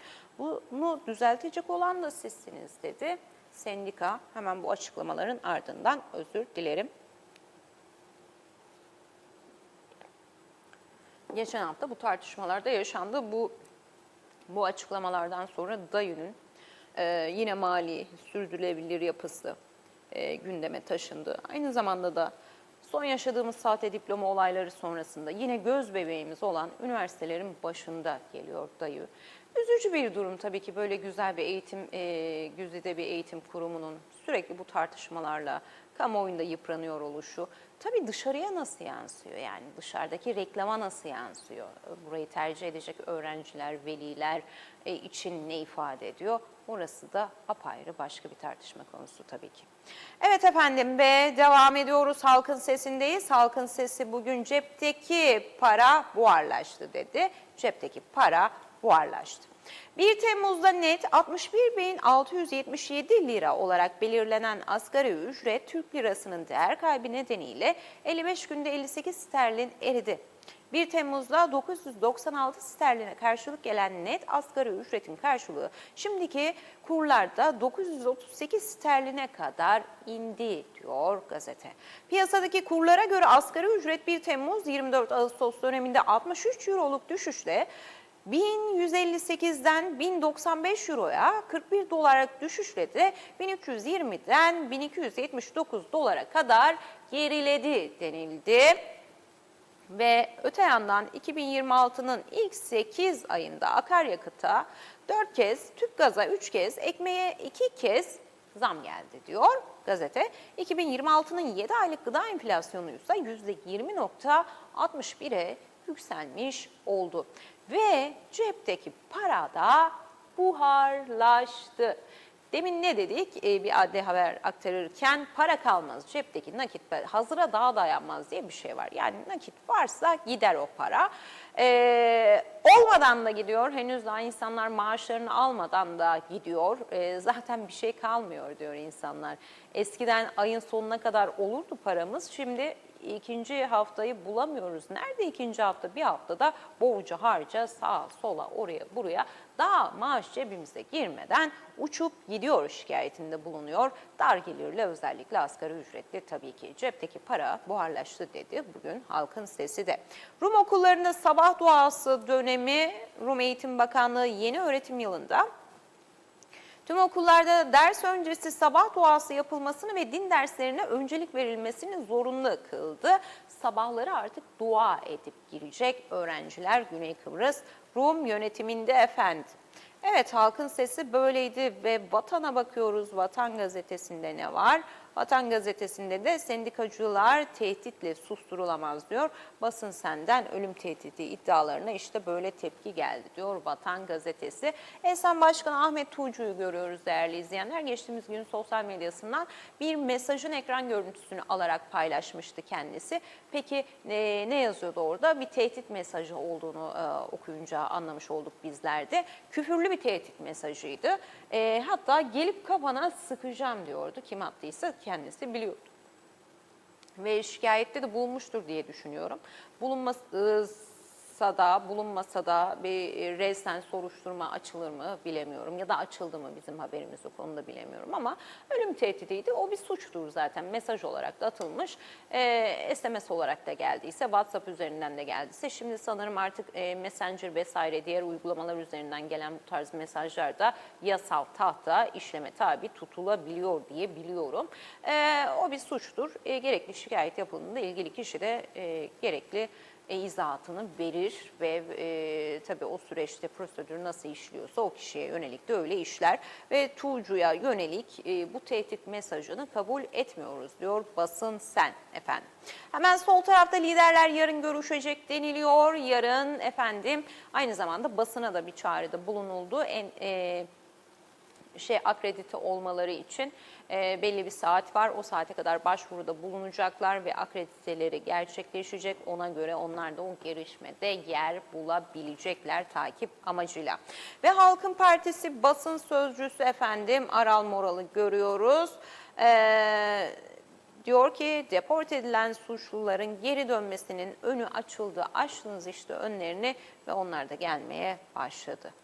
bunu düzeltecek olan da sizsiniz dedi. Sendika hemen bu açıklamaların ardından özür dilerim. Geçen hafta bu tartışmalarda yaşandı. Bu açıklamalardan sonra DAEÜ'nün yine mali sürdürülebilir yapısı gündeme taşındı. Aynı zamanda da son yaşadığımız sahte diploma olayları sonrasında yine göz bebeğimiz olan üniversitelerin başında geliyor DAEÜ. Üzücü bir durum tabii ki, böyle güzel bir güzide bir eğitim kurumunun sürekli bu tartışmalarla kamuoyunda yıpranıyor oluşu. Tabii dışarıya nasıl yansıyor, yani dışarıdaki reklama nasıl yansıyor? Burayı tercih edecek öğrenciler, veliler için ne ifade ediyor? Orası da apayrı başka bir tartışma konusu tabii ki. Evet efendim, ve devam ediyoruz. Halkın Sesi'ndeyiz. Halkın Sesi bugün cepteki para buharlaştı dedi. Cepteki para buharlaştı. 1 Temmuz'da net 61.677 lira olarak belirlenen asgari ücret Türk lirasının değer kaybı nedeniyle 55 günde 58 sterlin eridi. 1 Temmuz'da 996 sterline karşılık gelen net asgari ücretin karşılığı şimdiki kurlarda 938 sterline kadar indi diyor gazete. Piyasadaki kurlara göre asgari ücret 1 Temmuz 24 Ağustos döneminde 63 euroluk düşüşle 1158'den 1095 euroya, 41 dolara düşüşle de 1320'den 1279 dolara kadar geriledi denildi. Ve öte yandan 2026'nın ilk 8 ayında akaryakıta 4 kez, tüpgaza 3 kez, ekmeğe 2 kez zam geldi diyor gazete. 2026'nın 7 aylık gıda enflasyonu ise %20.61'e yükselmiş oldu. Ve cepteki para da buharlaştı. Demin ne dedik bir adli haber aktarırken, para kalmaz cepteki, nakit hazıra daha dayanmaz diye bir şey var. Yani nakit varsa gider o para. Olmadan da gidiyor, henüz daha insanlar maaşlarını almadan da gidiyor. Zaten bir şey kalmıyor diyor insanlar. Eskiden ayın sonuna kadar olurdu paramız, şimdi ikinci haftayı bulamıyoruz. Nerede ikinci hafta? Bir haftada borca harca, sağa sola oraya buraya, daha maaş cebimize girmeden uçup gidiyor şikayetinde bulunuyor. Dar gelirli, özellikle asgari ücretli tabii ki cepteki para buharlaştı dedi bugün Halkın Sesi de. Rum okullarında sabah duası dönemi, Rum Eğitim Bakanlığı yeni öğretim yılında Tüm okullarda ders öncesi sabah duası yapılmasını ve din derslerine öncelik verilmesini zorunlu kıldı. Sabahları artık dua edip girecek öğrenciler Güney Kıbrıs Rum yönetiminde efendim. Evet, halkın sesi böyleydi ve Vatan'a bakıyoruz. Vatan gazetesinde ne var? Vatan gazetesinde de sendikacılar tehditle susturulamaz diyor. Basın senden ölüm tehdidi iddialarına işte böyle tepki geldi diyor Vatan gazetesi. Esen Başkanı Ahmet Tuğcu'yu görüyoruz değerli izleyenler. Geçtiğimiz gün sosyal medyasından bir mesajın ekran görüntüsünü alarak paylaşmıştı kendisi. Peki ne yazıyordu orada? Bir tehdit mesajı olduğunu okuyunca anlamış olduk bizler de. Küfürlü bir tehdit mesajıydı. Hatta gelip kafana sıkacağım diyordu. Kim attıysa kendisi biliyordu. Ve şikayette de bulunmuştur diye düşünüyorum. Bulunmasa da bir resen soruşturma açılır mı bilemiyorum. Ya da açıldı mı bizim haberimiz o konuda bilemiyorum ama ölüm tehdidiydi. O bir suçtur zaten. Mesaj olarak da atılmış. SMS olarak da geldiyse, WhatsApp üzerinden de geldiyse. Şimdi sanırım artık Messenger vesaire diğer uygulamalar üzerinden gelen bu tarz mesajlar da yasal tahta işleme tabi tutulabiliyor diye biliyorum. O bir suçtur. Gerekli şikayet yapıldığında ilgili kişi de gerekli izahatını verir ve tabii o süreçte prosedür nasıl işliyorsa o kişiye yönelik de öyle işler. Ve Tuğcu'ya yönelik bu tehdit mesajını kabul etmiyoruz diyor Basın Sen efendim. Hemen sol tarafta liderler yarın görüşecek deniliyor. Yarın efendim aynı zamanda basına da bir çağrıda bulunuldu. Akredite olmaları için belli bir saat var. O saate kadar başvuruda bulunacaklar ve akrediteleri gerçekleşecek. Ona göre onlar da o girişmede yer bulabilecekler takip amacıyla. Ve Halkın Partisi basın sözcüsü efendim Aral Moral'ı görüyoruz. Diyor ki deport edilen suçluların geri dönmesinin önü açıldı. Açtınız işte önlerini ve onlar da gelmeye başladı.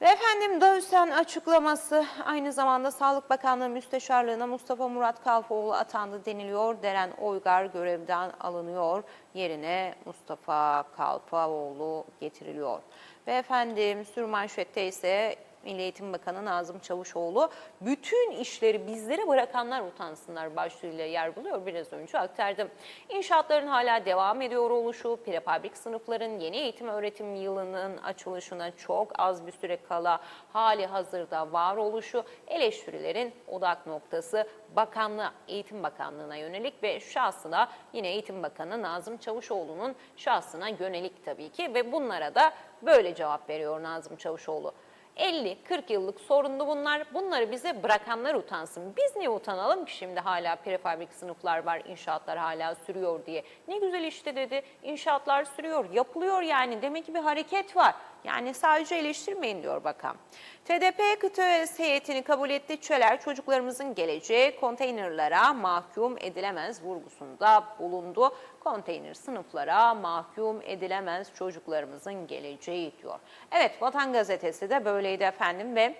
Ve efendim DAÜSEN açıklaması aynı zamanda Sağlık Bakanlığı Müsteşarlığına Mustafa Murat Kalfoğlu atandı deniliyor. Deren Oygar görevden alınıyor. Yerine Mustafa Kalfoğlu getiriliyor. Ve efendim sürmanşette ise Milli Eğitim Bakanı Nazım Çavuşoğlu bütün işleri bizlere bırakanlar utansınlar başlığıyla yer buluyor. Biraz önce aktardım. İnşaatların hala devam ediyor oluşu, prefabrik sınıfların yeni eğitim öğretim yılının açılışına çok az bir süre kala hali hazırda var oluşu, eleştirilerin odak noktası bakanlığa, Eğitim Bakanlığı'na yönelik ve şahsına yine Eğitim Bakanı Nazım Çavuşoğlu'nun şahsına yönelik tabii ki ve bunlara da böyle cevap veriyor Nazım Çavuşoğlu. 50-40 yıllık sorunlu bunlar. Bunları bize bırakanlar utansın. Biz niye utanalım ki şimdi hala prefabrik sınıflar var, inşaatlar hala sürüyor diye. Ne güzel işte dedi, inşaatlar sürüyor, yapılıyor yani. Demek ki bir hareket var. Yani sadece eleştirmeyin diyor bakan. TDP kıta heyetini kabul etti. Çöler çocuklarımızın geleceği konteynerlara mahkum edilemez vurgusunda bulundu. Konteyner sınıflara mahkum edilemez çocuklarımızın geleceği diyor. Evet, Vatan Gazetesi de böyleydi efendim ve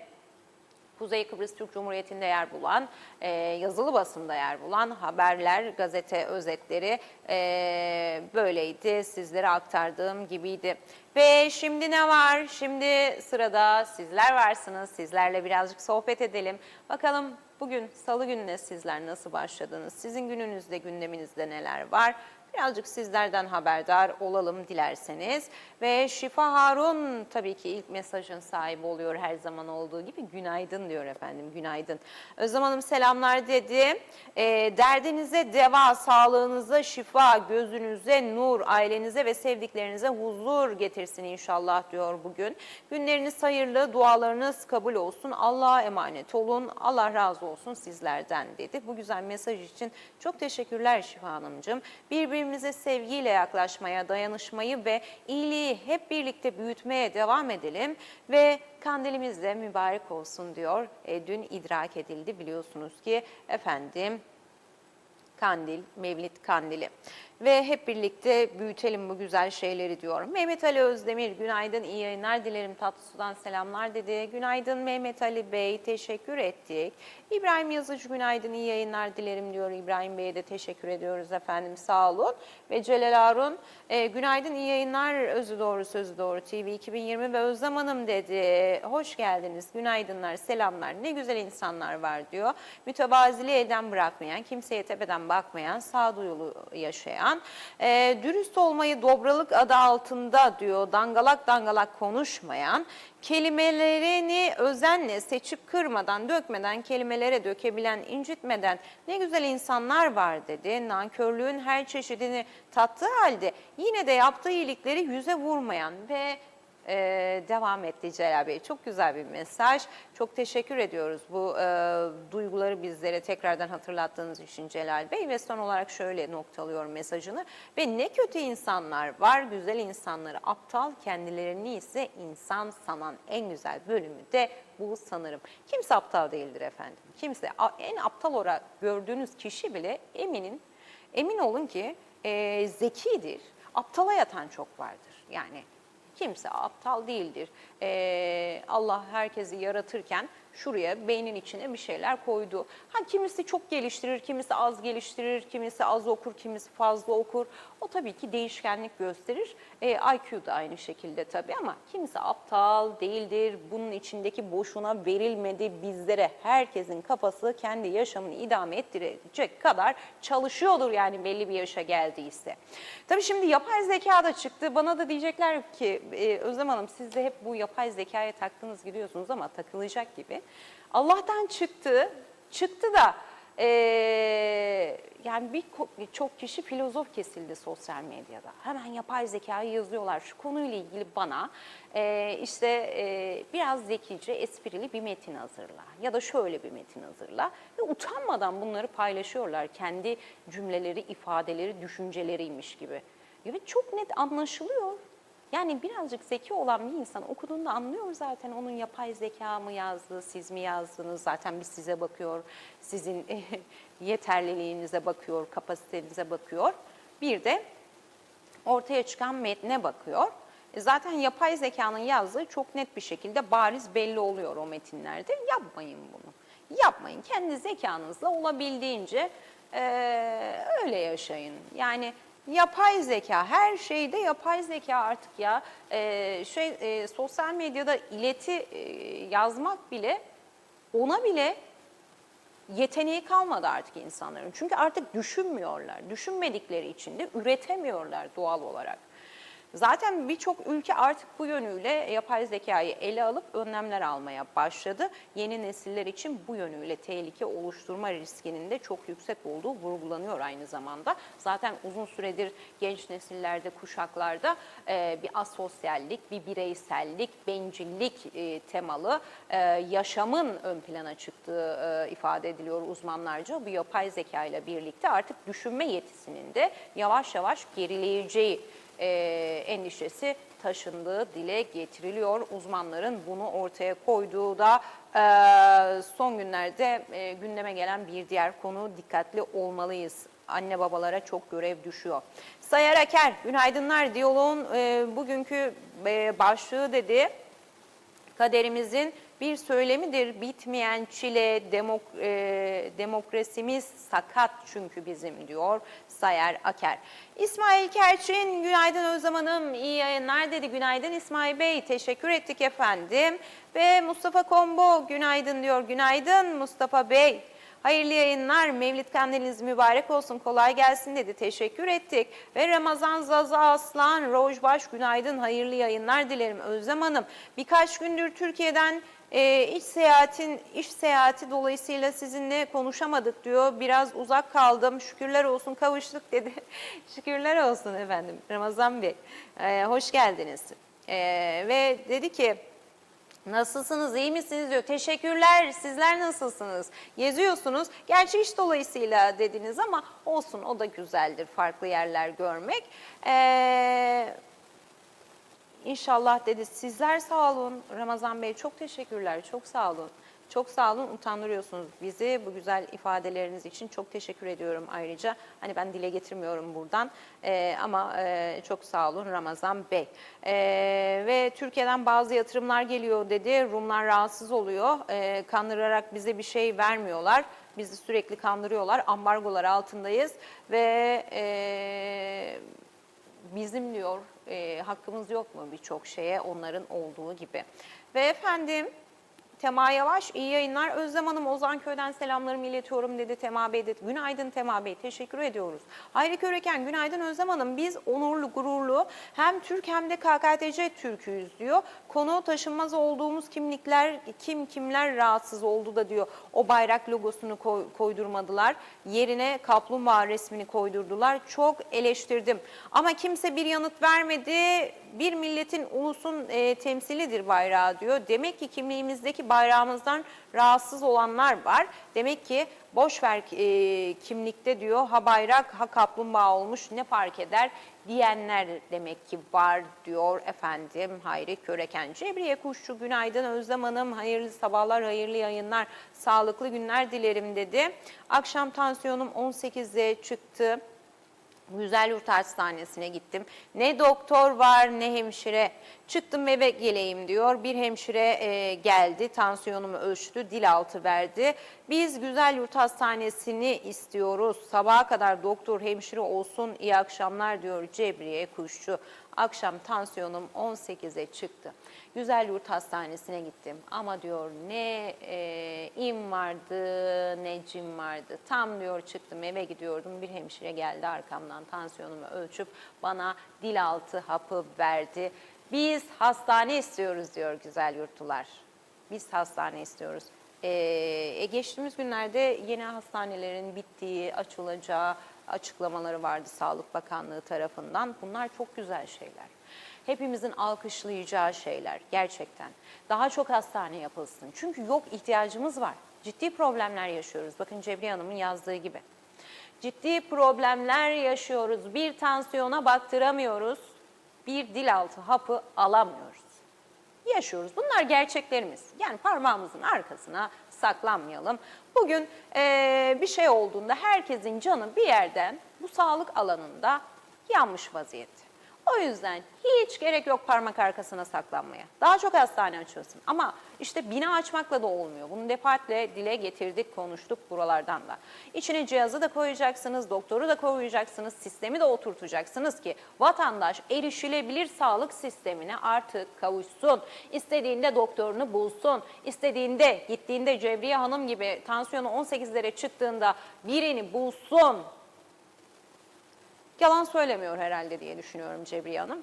Kuzey Kıbrıs Türk Cumhuriyeti'nde yer bulan, yazılı basında yer bulan haberler, gazete özetleri böyleydi. Sizlere aktardığım gibiydi. Ve şimdi ne var? Şimdi sırada sizler varsınız. Sizlerle birazcık sohbet edelim. Bakalım bugün Salı gününe sizler nasıl başladınız? Sizin gününüzde, gündeminizde neler var? Birazcık sizlerden haberdar olalım dilerseniz. Ve Şifa Harun tabii ki ilk mesajın sahibi oluyor her zaman olduğu gibi. Günaydın diyor efendim, günaydın. Özlem Hanım selamlar dedi. Derdinize deva, sağlığınıza şifa, gözünüze nur, ailenize ve sevdiklerinize huzur getirsin inşallah diyor bugün. Günleriniz hayırlı, dualarınız kabul olsun. Allah'a emanet olun. Allah razı olsun sizlerden dedi. Bu güzel mesaj için çok teşekkürler Şifa Hanımcığım. Birbirimize sevgiyle yaklaşmaya, dayanışmayı ve iyiliği hep birlikte büyütmeye devam edelim ve kandilimiz de mübarek olsun diyor. Dün idrak edildi biliyorsunuz ki efendim Kandil, Mevlid Kandili. ve hep birlikte büyütelim bu güzel şeyleri diyorum. Mehmet Ali Özdemir, günaydın, iyi yayınlar dilerim, Tatlısu'dan selamlar dedi. Günaydın Mehmet Ali Bey, teşekkür ettik. İbrahim Yazıcı, günaydın, iyi yayınlar dilerim diyor. İbrahim Bey'e de teşekkür ediyoruz efendim, sağ olun. Ve Celal Harun, günaydın, iyi yayınlar, Özü Doğru Sözü Doğru TV 2020 ve Özlem Hanım dedi. Hoş geldiniz, günaydınlar, selamlar, ne güzel insanlar var diyor. Mütevaziliği elden bırakmayan, kimseye tepeden bakmayan, sağduyulu yaşayan, dürüst olmayı dobralık adı altında diyor, dangalak dangalak konuşmayan, kelimelerini özenle seçip kırmadan, dökmeden, kelimelere dökebilen, incitmeden ne güzel insanlar var dedi. Nankörlüğün her çeşidini tattığı halde yine de yaptığı iyilikleri yüze vurmayan ve devam etti Celal Bey. Çok güzel bir mesaj. Çok teşekkür ediyoruz bu duyguları bizlere tekrardan hatırlattığınız için Celal Bey. Ve son olarak şöyle noktalıyorum mesajını. Ve ne kötü insanlar var, güzel insanları aptal, kendilerini ise insan sanan en güzel bölümü de bu sanırım. Kimse aptal değildir efendim. Kimse, en aptal olarak gördüğünüz kişi bile emin olun ki zekidir. Aptala yatan çok vardır. Yani kimse aptal değildir. Allah herkesi yaratırken şuraya beynin içine bir şeyler koydu. Kimisi çok geliştirir, kimisi az geliştirir, kimisi az okur, kimisi fazla okur. O tabii ki değişkenlik gösterir. IQ da aynı şekilde tabii ama kimse aptal değildir. Bunun içindeki boşuna verilmedi bizlere. Herkesin kafası kendi yaşamını idame ettirecek kadar çalışıyordur yani belli bir yaşa geldiyse. Tabii şimdi yapay zeka da çıktı. Bana da diyecekler ki Özlem Hanım siz de hep bu yapay zekaya taktınız gidiyorsunuz ama takılacak gibi. Allah'tan çıktı da yani birçok kişi filozof kesildi sosyal medyada. Hemen yapay zekayı yazıyorlar. Şu konuyla ilgili bana biraz zekice, esprili bir metin hazırla. Ya da şöyle bir metin hazırla. Ve utanmadan bunları paylaşıyorlar. Kendi cümleleri, ifadeleri, düşünceleriymiş gibi. Ve çok net anlaşılıyor. Yani birazcık zeki olan bir insan okuduğunda anlıyor zaten onun yapay zeka mı yazdığı, siz mi yazdınız, zaten biz size bakıyor, sizin yeterliliğinize bakıyor, kapasitenize bakıyor. Bir de ortaya çıkan metne bakıyor. Zaten yapay zekanın yazdığı çok net bir şekilde bariz belli oluyor o metinlerde. Yapmayın bunu. Yapmayın. Kendi zekanızla olabildiğince öyle yaşayın. Yani yapay zeka, her şeyde yapay zeka artık ya. Sosyal medyada ileti yazmak bile, ona bile yeteneği kalmadı artık insanların. Çünkü artık düşünmüyorlar. Düşünmedikleri için de üretemiyorlar doğal olarak. Zaten birçok ülke artık bu yönüyle yapay zekayı ele alıp önlemler almaya başladı. Yeni nesiller için bu yönüyle tehlike oluşturma riskinin de çok yüksek olduğu vurgulanıyor aynı zamanda. Zaten uzun süredir genç nesillerde, kuşaklarda bir asosyallik, bir bireysellik, bencillik temalı yaşamın ön plana çıktığı ifade ediliyor uzmanlarca. Bu yapay zeka ile birlikte artık düşünme yetisinin de yavaş yavaş gerileyeceği endişesi taşındığı dile getiriliyor. Uzmanların bunu ortaya koyduğu da son günlerde gündeme gelen bir diğer konu, dikkatli olmalıyız. Anne babalara çok görev düşüyor. Sayar Aker, günaydınlar. Diyaloğun bugünkü başlığı dedi. Kaderimizin bir söylemidir, bitmeyen çile, demokrasimiz sakat çünkü bizim diyor Sayar Aker. İsmail Kerçin, günaydın Özlem Hanım, iyi yayınlar dedi. Günaydın İsmail Bey, teşekkür ettik efendim. Ve Mustafa Kombo, günaydın diyor. Günaydın Mustafa Bey. Hayırlı yayınlar, Mevlid Kandiliniz mübarek olsun, kolay gelsin dedi. Teşekkür ettik. Ve Ramazan Zaza Aslan, Rojbaş, günaydın, hayırlı yayınlar dilerim Özlem Hanım. Birkaç gündür Türkiye'den iş seyahati dolayısıyla sizinle konuşamadık diyor. Biraz uzak kaldım, şükürler olsun kavuştuk dedi. Şükürler olsun efendim Ramazan Bey. Hoş geldiniz. Ve dedi ki, nasılsınız, iyi misiniz diyor. Teşekkürler, sizler nasılsınız? Geziyorsunuz. Gerçi iş dolayısıyla dediniz ama olsun, o da güzeldir farklı yerler görmek. İnşallah dedi. Sizler sağ olun Ramazan Bey, çok teşekkürler, çok sağ olun. Çok sağ olun, utandırıyorsunuz bizi bu güzel ifadeleriniz için. Çok teşekkür ediyorum ayrıca. Hani ben dile getirmiyorum buradan ama çok sağ olun Ramazan Bey. Ve Türkiye'den bazı yatırımlar geliyor dedi. Rumlar rahatsız oluyor. Kandırarak bize bir şey vermiyorlar. Bizi sürekli kandırıyorlar. Ambargolar altındayız ve bizim diyor hakkımız yok mu birçok şeye onların olduğu gibi. Ve efendim Tema Yavaş, iyi yayınlar. Özlem Hanım, Ozanköy'den selamlarımı iletiyorum dedi Tema Bey. Günaydın Tema Bey, teşekkür ediyoruz. Hayri Köreken, günaydın Özlem Hanım. Biz onurlu, gururlu hem Türk hem de KKTC Türk'üyüz diyor. Konu taşınmaz olduğumuz kimlikler, kimler rahatsız oldu da diyor. O bayrak logosunu koydurmadılar. Yerine kaplumbağa resmini koydurdular. Çok eleştirdim. Ama kimse bir yanıt vermedi. Bir milletin, ulusun temsilidir bayrağı diyor. Demek ki kimliğimizdeki bayrağımızdan rahatsız olanlar var. Demek ki boş ver kimlikte diyor ha bayrak ha kaplumbağa olmuş ne fark eder diyenler demek ki var diyor efendim Hayri Köreken. Cebriye Kuşçu, günaydın Özlem Hanım, hayırlı sabahlar, hayırlı yayınlar, sağlıklı günler dilerim dedi. Akşam tansiyonum 18'e çıktı. Güzelyurt Hastanesi'ne gittim. Ne doktor var ne hemşire. Çıktım eve geleyim diyor. Bir hemşire geldi, tansiyonumu ölçtü, dil altı verdi. Biz Güzelyurt Hastanesi'ni istiyoruz. Sabaha kadar doktor, hemşire olsun. İyi akşamlar diyor Cebriye Kuşçu. Akşam tansiyonum 18'e çıktı. Güzelyurt Hastanesi'ne gittim. Ama diyor ne im vardı ne cim vardı. Tam diyor çıktım eve gidiyordum. Bir hemşire geldi arkamdan tansiyonumu ölçüp bana dil altı hapı verdi. Biz hastane istiyoruz diyor Güzelyurtlular. Biz hastane istiyoruz. Geçtiğimiz günlerde yeni hastanelerin bittiği, açılacağı açıklamaları vardı Sağlık Bakanlığı tarafından. Bunlar çok güzel şeyler. Hepimizin alkışlayacağı şeyler gerçekten. Daha çok hastane yapılsın. Çünkü yok, ihtiyacımız var. Ciddi problemler yaşıyoruz. Bakın Cebriye Hanım'ın yazdığı gibi. Ciddi problemler yaşıyoruz. Bir tansiyona baktıramıyoruz. Bir dil altı hapı alamıyoruz. Yaşıyoruz. Bunlar gerçeklerimiz. Yani parmağımızın arkasına saklanmayalım. Bugün bir şey olduğunda herkesin canı bir yerden bu sağlık alanında yanmış vaziyette. O yüzden hiç gerek yok parmak arkasına saklanmaya. Daha çok hastane açıyorsun. Ama işte bina açmakla da olmuyor. Bunu defaatle dile getirdik, konuştuk buralardan da. İçine cihazı da koyacaksınız, doktoru da koyacaksınız, sistemi de oturtacaksınız ki vatandaş erişilebilir sağlık sistemine artık kavuşsun. İstediğinde doktorunu bulsun. İstediğinde, gittiğinde Cebriye Hanım gibi tansiyonu 18'lere çıktığında birini bulsun. Yalan söylemiyor herhalde diye düşünüyorum Cebriye Hanım.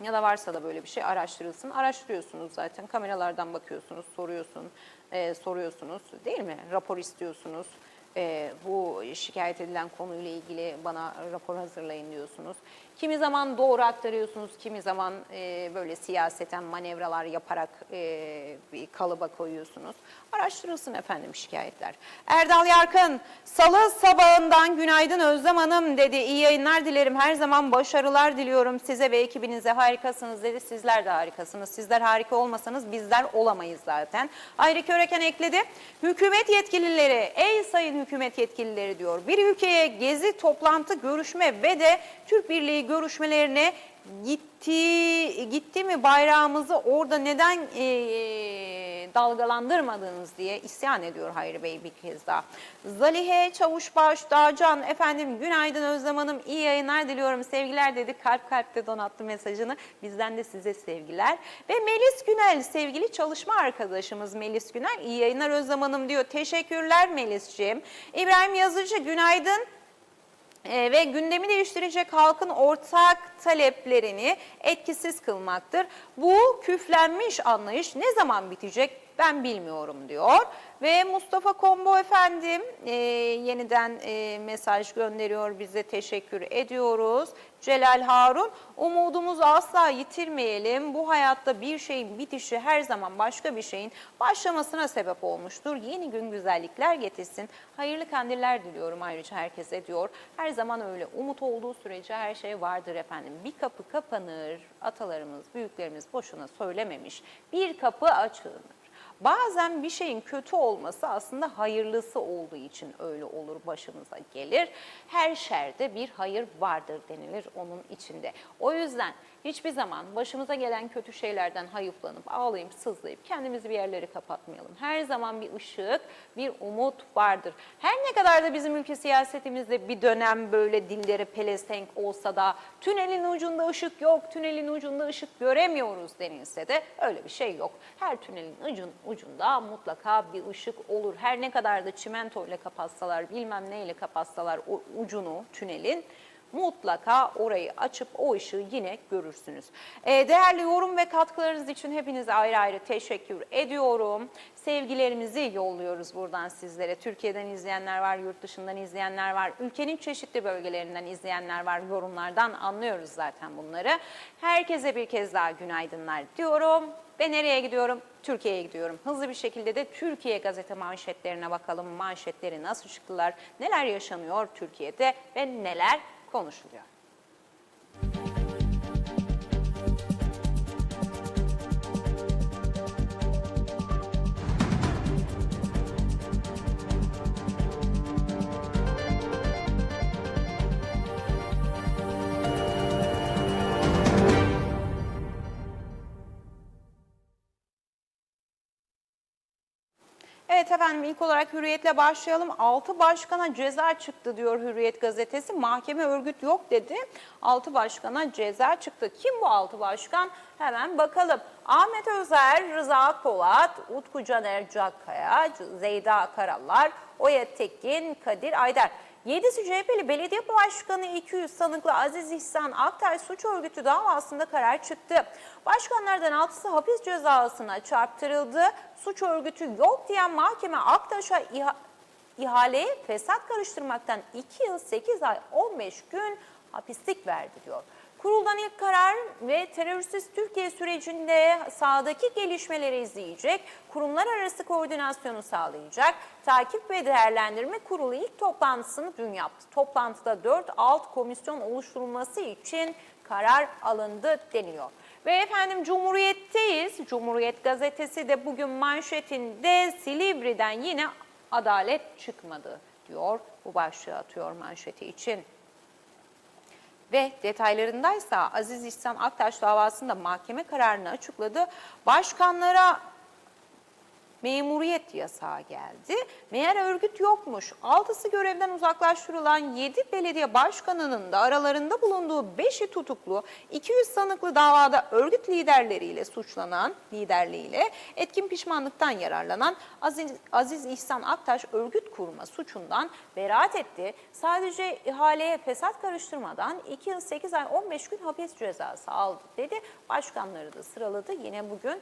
Ya da varsa da böyle bir şey araştırılsın. Araştırıyorsunuz zaten. Kameralardan bakıyorsunuz, soruyorsunuz değil mi? Rapor istiyorsunuz. Bu şikayet edilen konuyla ilgili bana rapor hazırlayın diyorsunuz. Kimi zaman doğru aktarıyorsunuz, kimi zaman böyle siyaseten manevralar yaparak bir kalıba koyuyorsunuz. Araştırılsın efendim şikayetler. Erdal Yarkın, Salı sabahından günaydın Özlem Hanım dedi. İyi yayınlar dilerim. Her zaman başarılar diliyorum size ve ekibinize. Harikasınız dedi. Sizler de harikasınız. Sizler harika olmasanız bizler olamayız zaten. Hayri Köreken ekledi. Hükümet yetkilileri, ey sayın hükümet yetkilileri diyor. Bir ülkeye gezi, toplantı, görüşme ve de Türk Birliği görüşmelerine gitti mi bayrağımızı orada neden dalgalandırmadınız diye isyan ediyor Hayri Bey bir kez daha. Zalihe Çavuşbaş Dağcan efendim günaydın Özlem Hanım, iyi yayınlar diliyorum, sevgiler dedi, kalpte donattı mesajını, bizden de size sevgiler. Ve Melis Günel, sevgili çalışma arkadaşımız Melis Günel, iyi yayınlar Özlem Hanım diyor, teşekkürler Melis'ciğim. İbrahim Yazıcı günaydın. Ve gündemi değiştirecek halkın ortak taleplerini etkisiz kılmaktır. Bu küflenmiş anlayış ne zaman bitecek ben bilmiyorum diyor. Ve Mustafa Kombo efendim yeniden mesaj gönderiyor, bize teşekkür ediyoruz. Celal Harun, umudumuzu asla yitirmeyelim. Bu hayatta bir şeyin bitişi her zaman başka bir şeyin başlamasına sebep olmuştur. Yeni gün güzellikler getirsin. Hayırlı kandiller diliyorum ayrıca herkese diyor. Her zaman öyle, umut olduğu sürece her şey vardır efendim. Bir kapı kapanır, atalarımız, büyüklerimiz boşuna söylememiş. Bir kapı açılır. Bazen bir şeyin kötü olması aslında hayırlısı olduğu için öyle olur, başımıza gelir. Her şerde bir hayır vardır denilir onun içinde. O yüzden hiçbir zaman başımıza gelen kötü şeylerden hayıflanıp, ağlayıp, sızlayıp kendimizi bir yerlere kapatmayalım. Her zaman bir ışık, bir umut vardır. Her ne kadar da bizim ülke siyasetimizde bir dönem böyle dillere pelesenk olsa da tünelin ucunda ışık yok, tünelin ucunda ışık göremiyoruz denilse de öyle bir şey yok. Her tünelin ucunda mutlaka bir ışık olur. Her ne kadar da çimentoyla kapatsalar, bilmem neyle kapatsalar o ucunu, tünelin, mutlaka orayı açıp o ışığı yine görürsünüz. Değerli yorum ve katkılarınız için hepinize ayrı ayrı teşekkür ediyorum. Sevgilerimizi yolluyoruz buradan sizlere. Türkiye'den izleyenler var, yurt dışından izleyenler var, ülkenin çeşitli bölgelerinden izleyenler var. Yorumlardan anlıyoruz zaten bunları. Herkese bir kez daha günaydınlar diyorum. Ve nereye gidiyorum? Türkiye'ye gidiyorum. Hızlı bir şekilde de Türkiye gazete manşetlerine bakalım. Manşetleri nasıl çıktılar, neler yaşanıyor Türkiye'de ve neler konuşuluyor. Evet efendim, ilk olarak Hürriyet'le başlayalım. 6 başkana ceza çıktı diyor Hürriyet gazetesi. Mahkeme örgüt yok dedi. 6 başkana ceza çıktı. Kim bu 6 başkan? Hemen bakalım. Ahmet Özer, Rıza Polat, Utku Caner Cakkaya, Zeyda Karallar, Oya Tekin, Kadir Aydar. 7'si CHP'li belediye başkanı 200 sanıklı Aziz İhsan Aktaş suç örgütü davasında karar çıktı. Başkanlardan 6'sı hapis cezasına çarptırıldı. Suç örgütü yok diyen mahkeme Aktaş'a ihaleye fesat karıştırmaktan 2 yıl 8 ay 15 gün hapislik verdi diyor. Kuruldan ilk karar ve terörsüz Türkiye sürecinde sahadaki gelişmeleri izleyecek, kurumlar arası koordinasyonu sağlayacak, takip ve değerlendirme kurulu ilk toplantısını dün yaptı. Toplantıda 4 alt komisyon oluşturulması için karar alındı deniliyor. Ve efendim Cumhuriyet'teyiz. Cumhuriyet gazetesi de bugün manşetinde Silivri'den yine adalet çıkmadı diyor. Bu başlığı atıyor manşeti için. Ve detaylarındaysa Aziz İhsan Aktaş davasında mahkeme kararını açıkladı. Başkanlara memuriyet yasağı geldi. Meğer örgüt yokmuş. 6'sı görevden uzaklaştırılan 7 belediye başkanının da aralarında bulunduğu 5'i tutuklu, 200 sanıklı davada örgüt liderleriyle suçlanan, liderliğiyle etkin pişmanlıktan yararlanan Aziz İhsan Aktaş örgüt kurma suçundan beraat etti. Sadece ihaleye fesat karıştırmadan 2 yıl 8 ay 15 gün hapis cezası aldı dedi. Başkanları da sıraladı yine bugün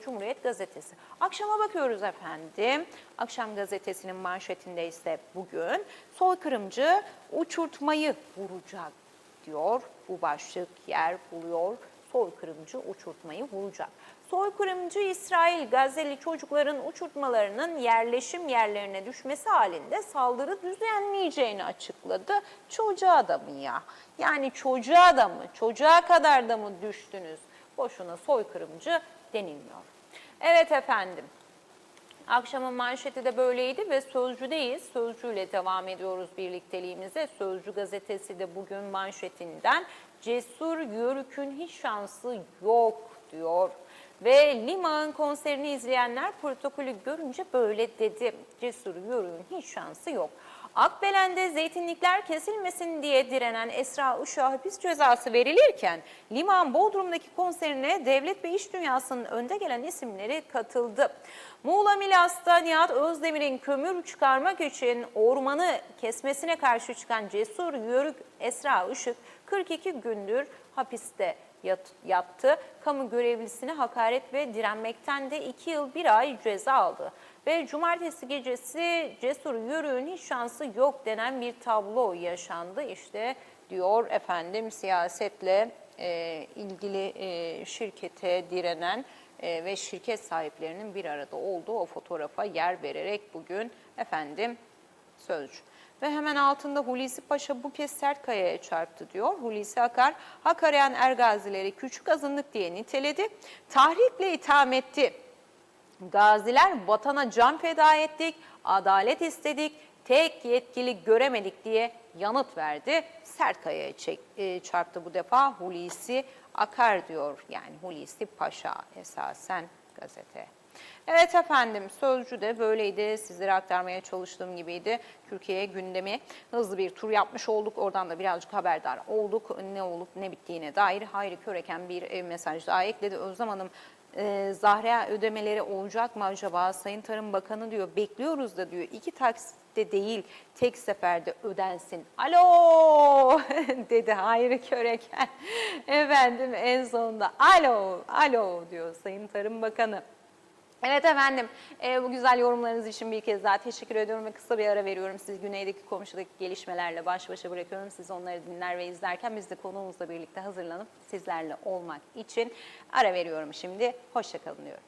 Cumhuriyet gazetesi. Akşama bakıyoruz efendim. Akşam gazetesinin manşetinde ise bugün soykırımcı uçurtmayı vuracak diyor. Bu başlık yer buluyor. Soykırımcı uçurtmayı vuracak. Soykırımcı İsrail Gazze'li çocukların uçurtmalarının yerleşim yerlerine düşmesi halinde saldırı düzenleyeceğini açıkladı. Çocuğa da mı ya? Yani çocuğa da mı? Çocuğa kadar da mı düştünüz? Boşuna soykırımcı denilmiyor. Evet efendim. Akşamın manşeti de böyleydi ve Sözcü'deyiz. Sözcü'yle devam ediyoruz birlikteliğimize. Sözcü gazetesi de bugün manşetinden Cesur Yörük'ün hiç şansı yok diyor. Ve Limağ'ın konserini izleyenler protokolü görünce böyle dedi. Cesur Yörük'ün hiç şansı yok. Akbelen'de zeytinlikler kesilmesin diye direnen Esra Işık'a hapis cezası verilirken Liman Bodrum'daki konserine devlet ve iş dünyasının önde gelen isimleri katıldı. Muğla Milas'ta Nihat Özdemir'in kömür çıkarmak için ormanı kesmesine karşı çıkan Cesur Yörük Esra Işık 42 gündür hapiste yattı. Kamu görevlisine hakaret ve direnmekten de 2 yıl 1 ay ceza aldı. Ve cumartesi gecesi Cesur Yörük'ün hiç şansı yok denen bir tablo yaşandı. İşte diyor efendim siyasetle ilgili şirkete direnen ve şirket sahiplerinin bir arada olduğu o fotoğrafa yer vererek bugün efendim Sözcü. Ve hemen altında Hulusi Paşa bu kez Sertkaya'ya çarptı diyor. Hulusi Akar, hak arayan Ergazileri küçük azınlık diye niteledi. Tahrikle itham etti. Gaziler vatana can feda ettik, adalet istedik, tek yetkili göremedik diye yanıt verdi. Sertkaya'ya çarptı bu defa Hulusi Akar diyor. Yani Hulusi Paşa esasen gazete. Evet efendim, Sözcü de böyleydi. Sizlere aktarmaya çalıştığım gibiydi. Türkiye gündemi hızlı bir tur yapmış olduk. Oradan da birazcık haberdar olduk. Ne olup ne bittiğine dair Hayri Köreken bir mesaj daha ekledi. Özlem Hanım, Zahra ödemeleri olacak mı acaba? Sayın Tarım Bakanı diyor bekliyoruz da diyor 2 taksitte değil tek seferde ödensin. Alo dedi Hayri Köreken. Efendim en sonunda alo diyor Sayın Tarım Bakanı. Evet efendim, bu güzel yorumlarınız için bir kez daha teşekkür ediyorum ve kısa bir ara veriyorum. Sizi güneydeki komşudaki gelişmelerle baş başa bırakıyorum. Siz onları dinler ve izlerken biz de konuğumuzla birlikte hazırlanıp sizlerle olmak için ara veriyorum şimdi. Hoşça kalın diyorum.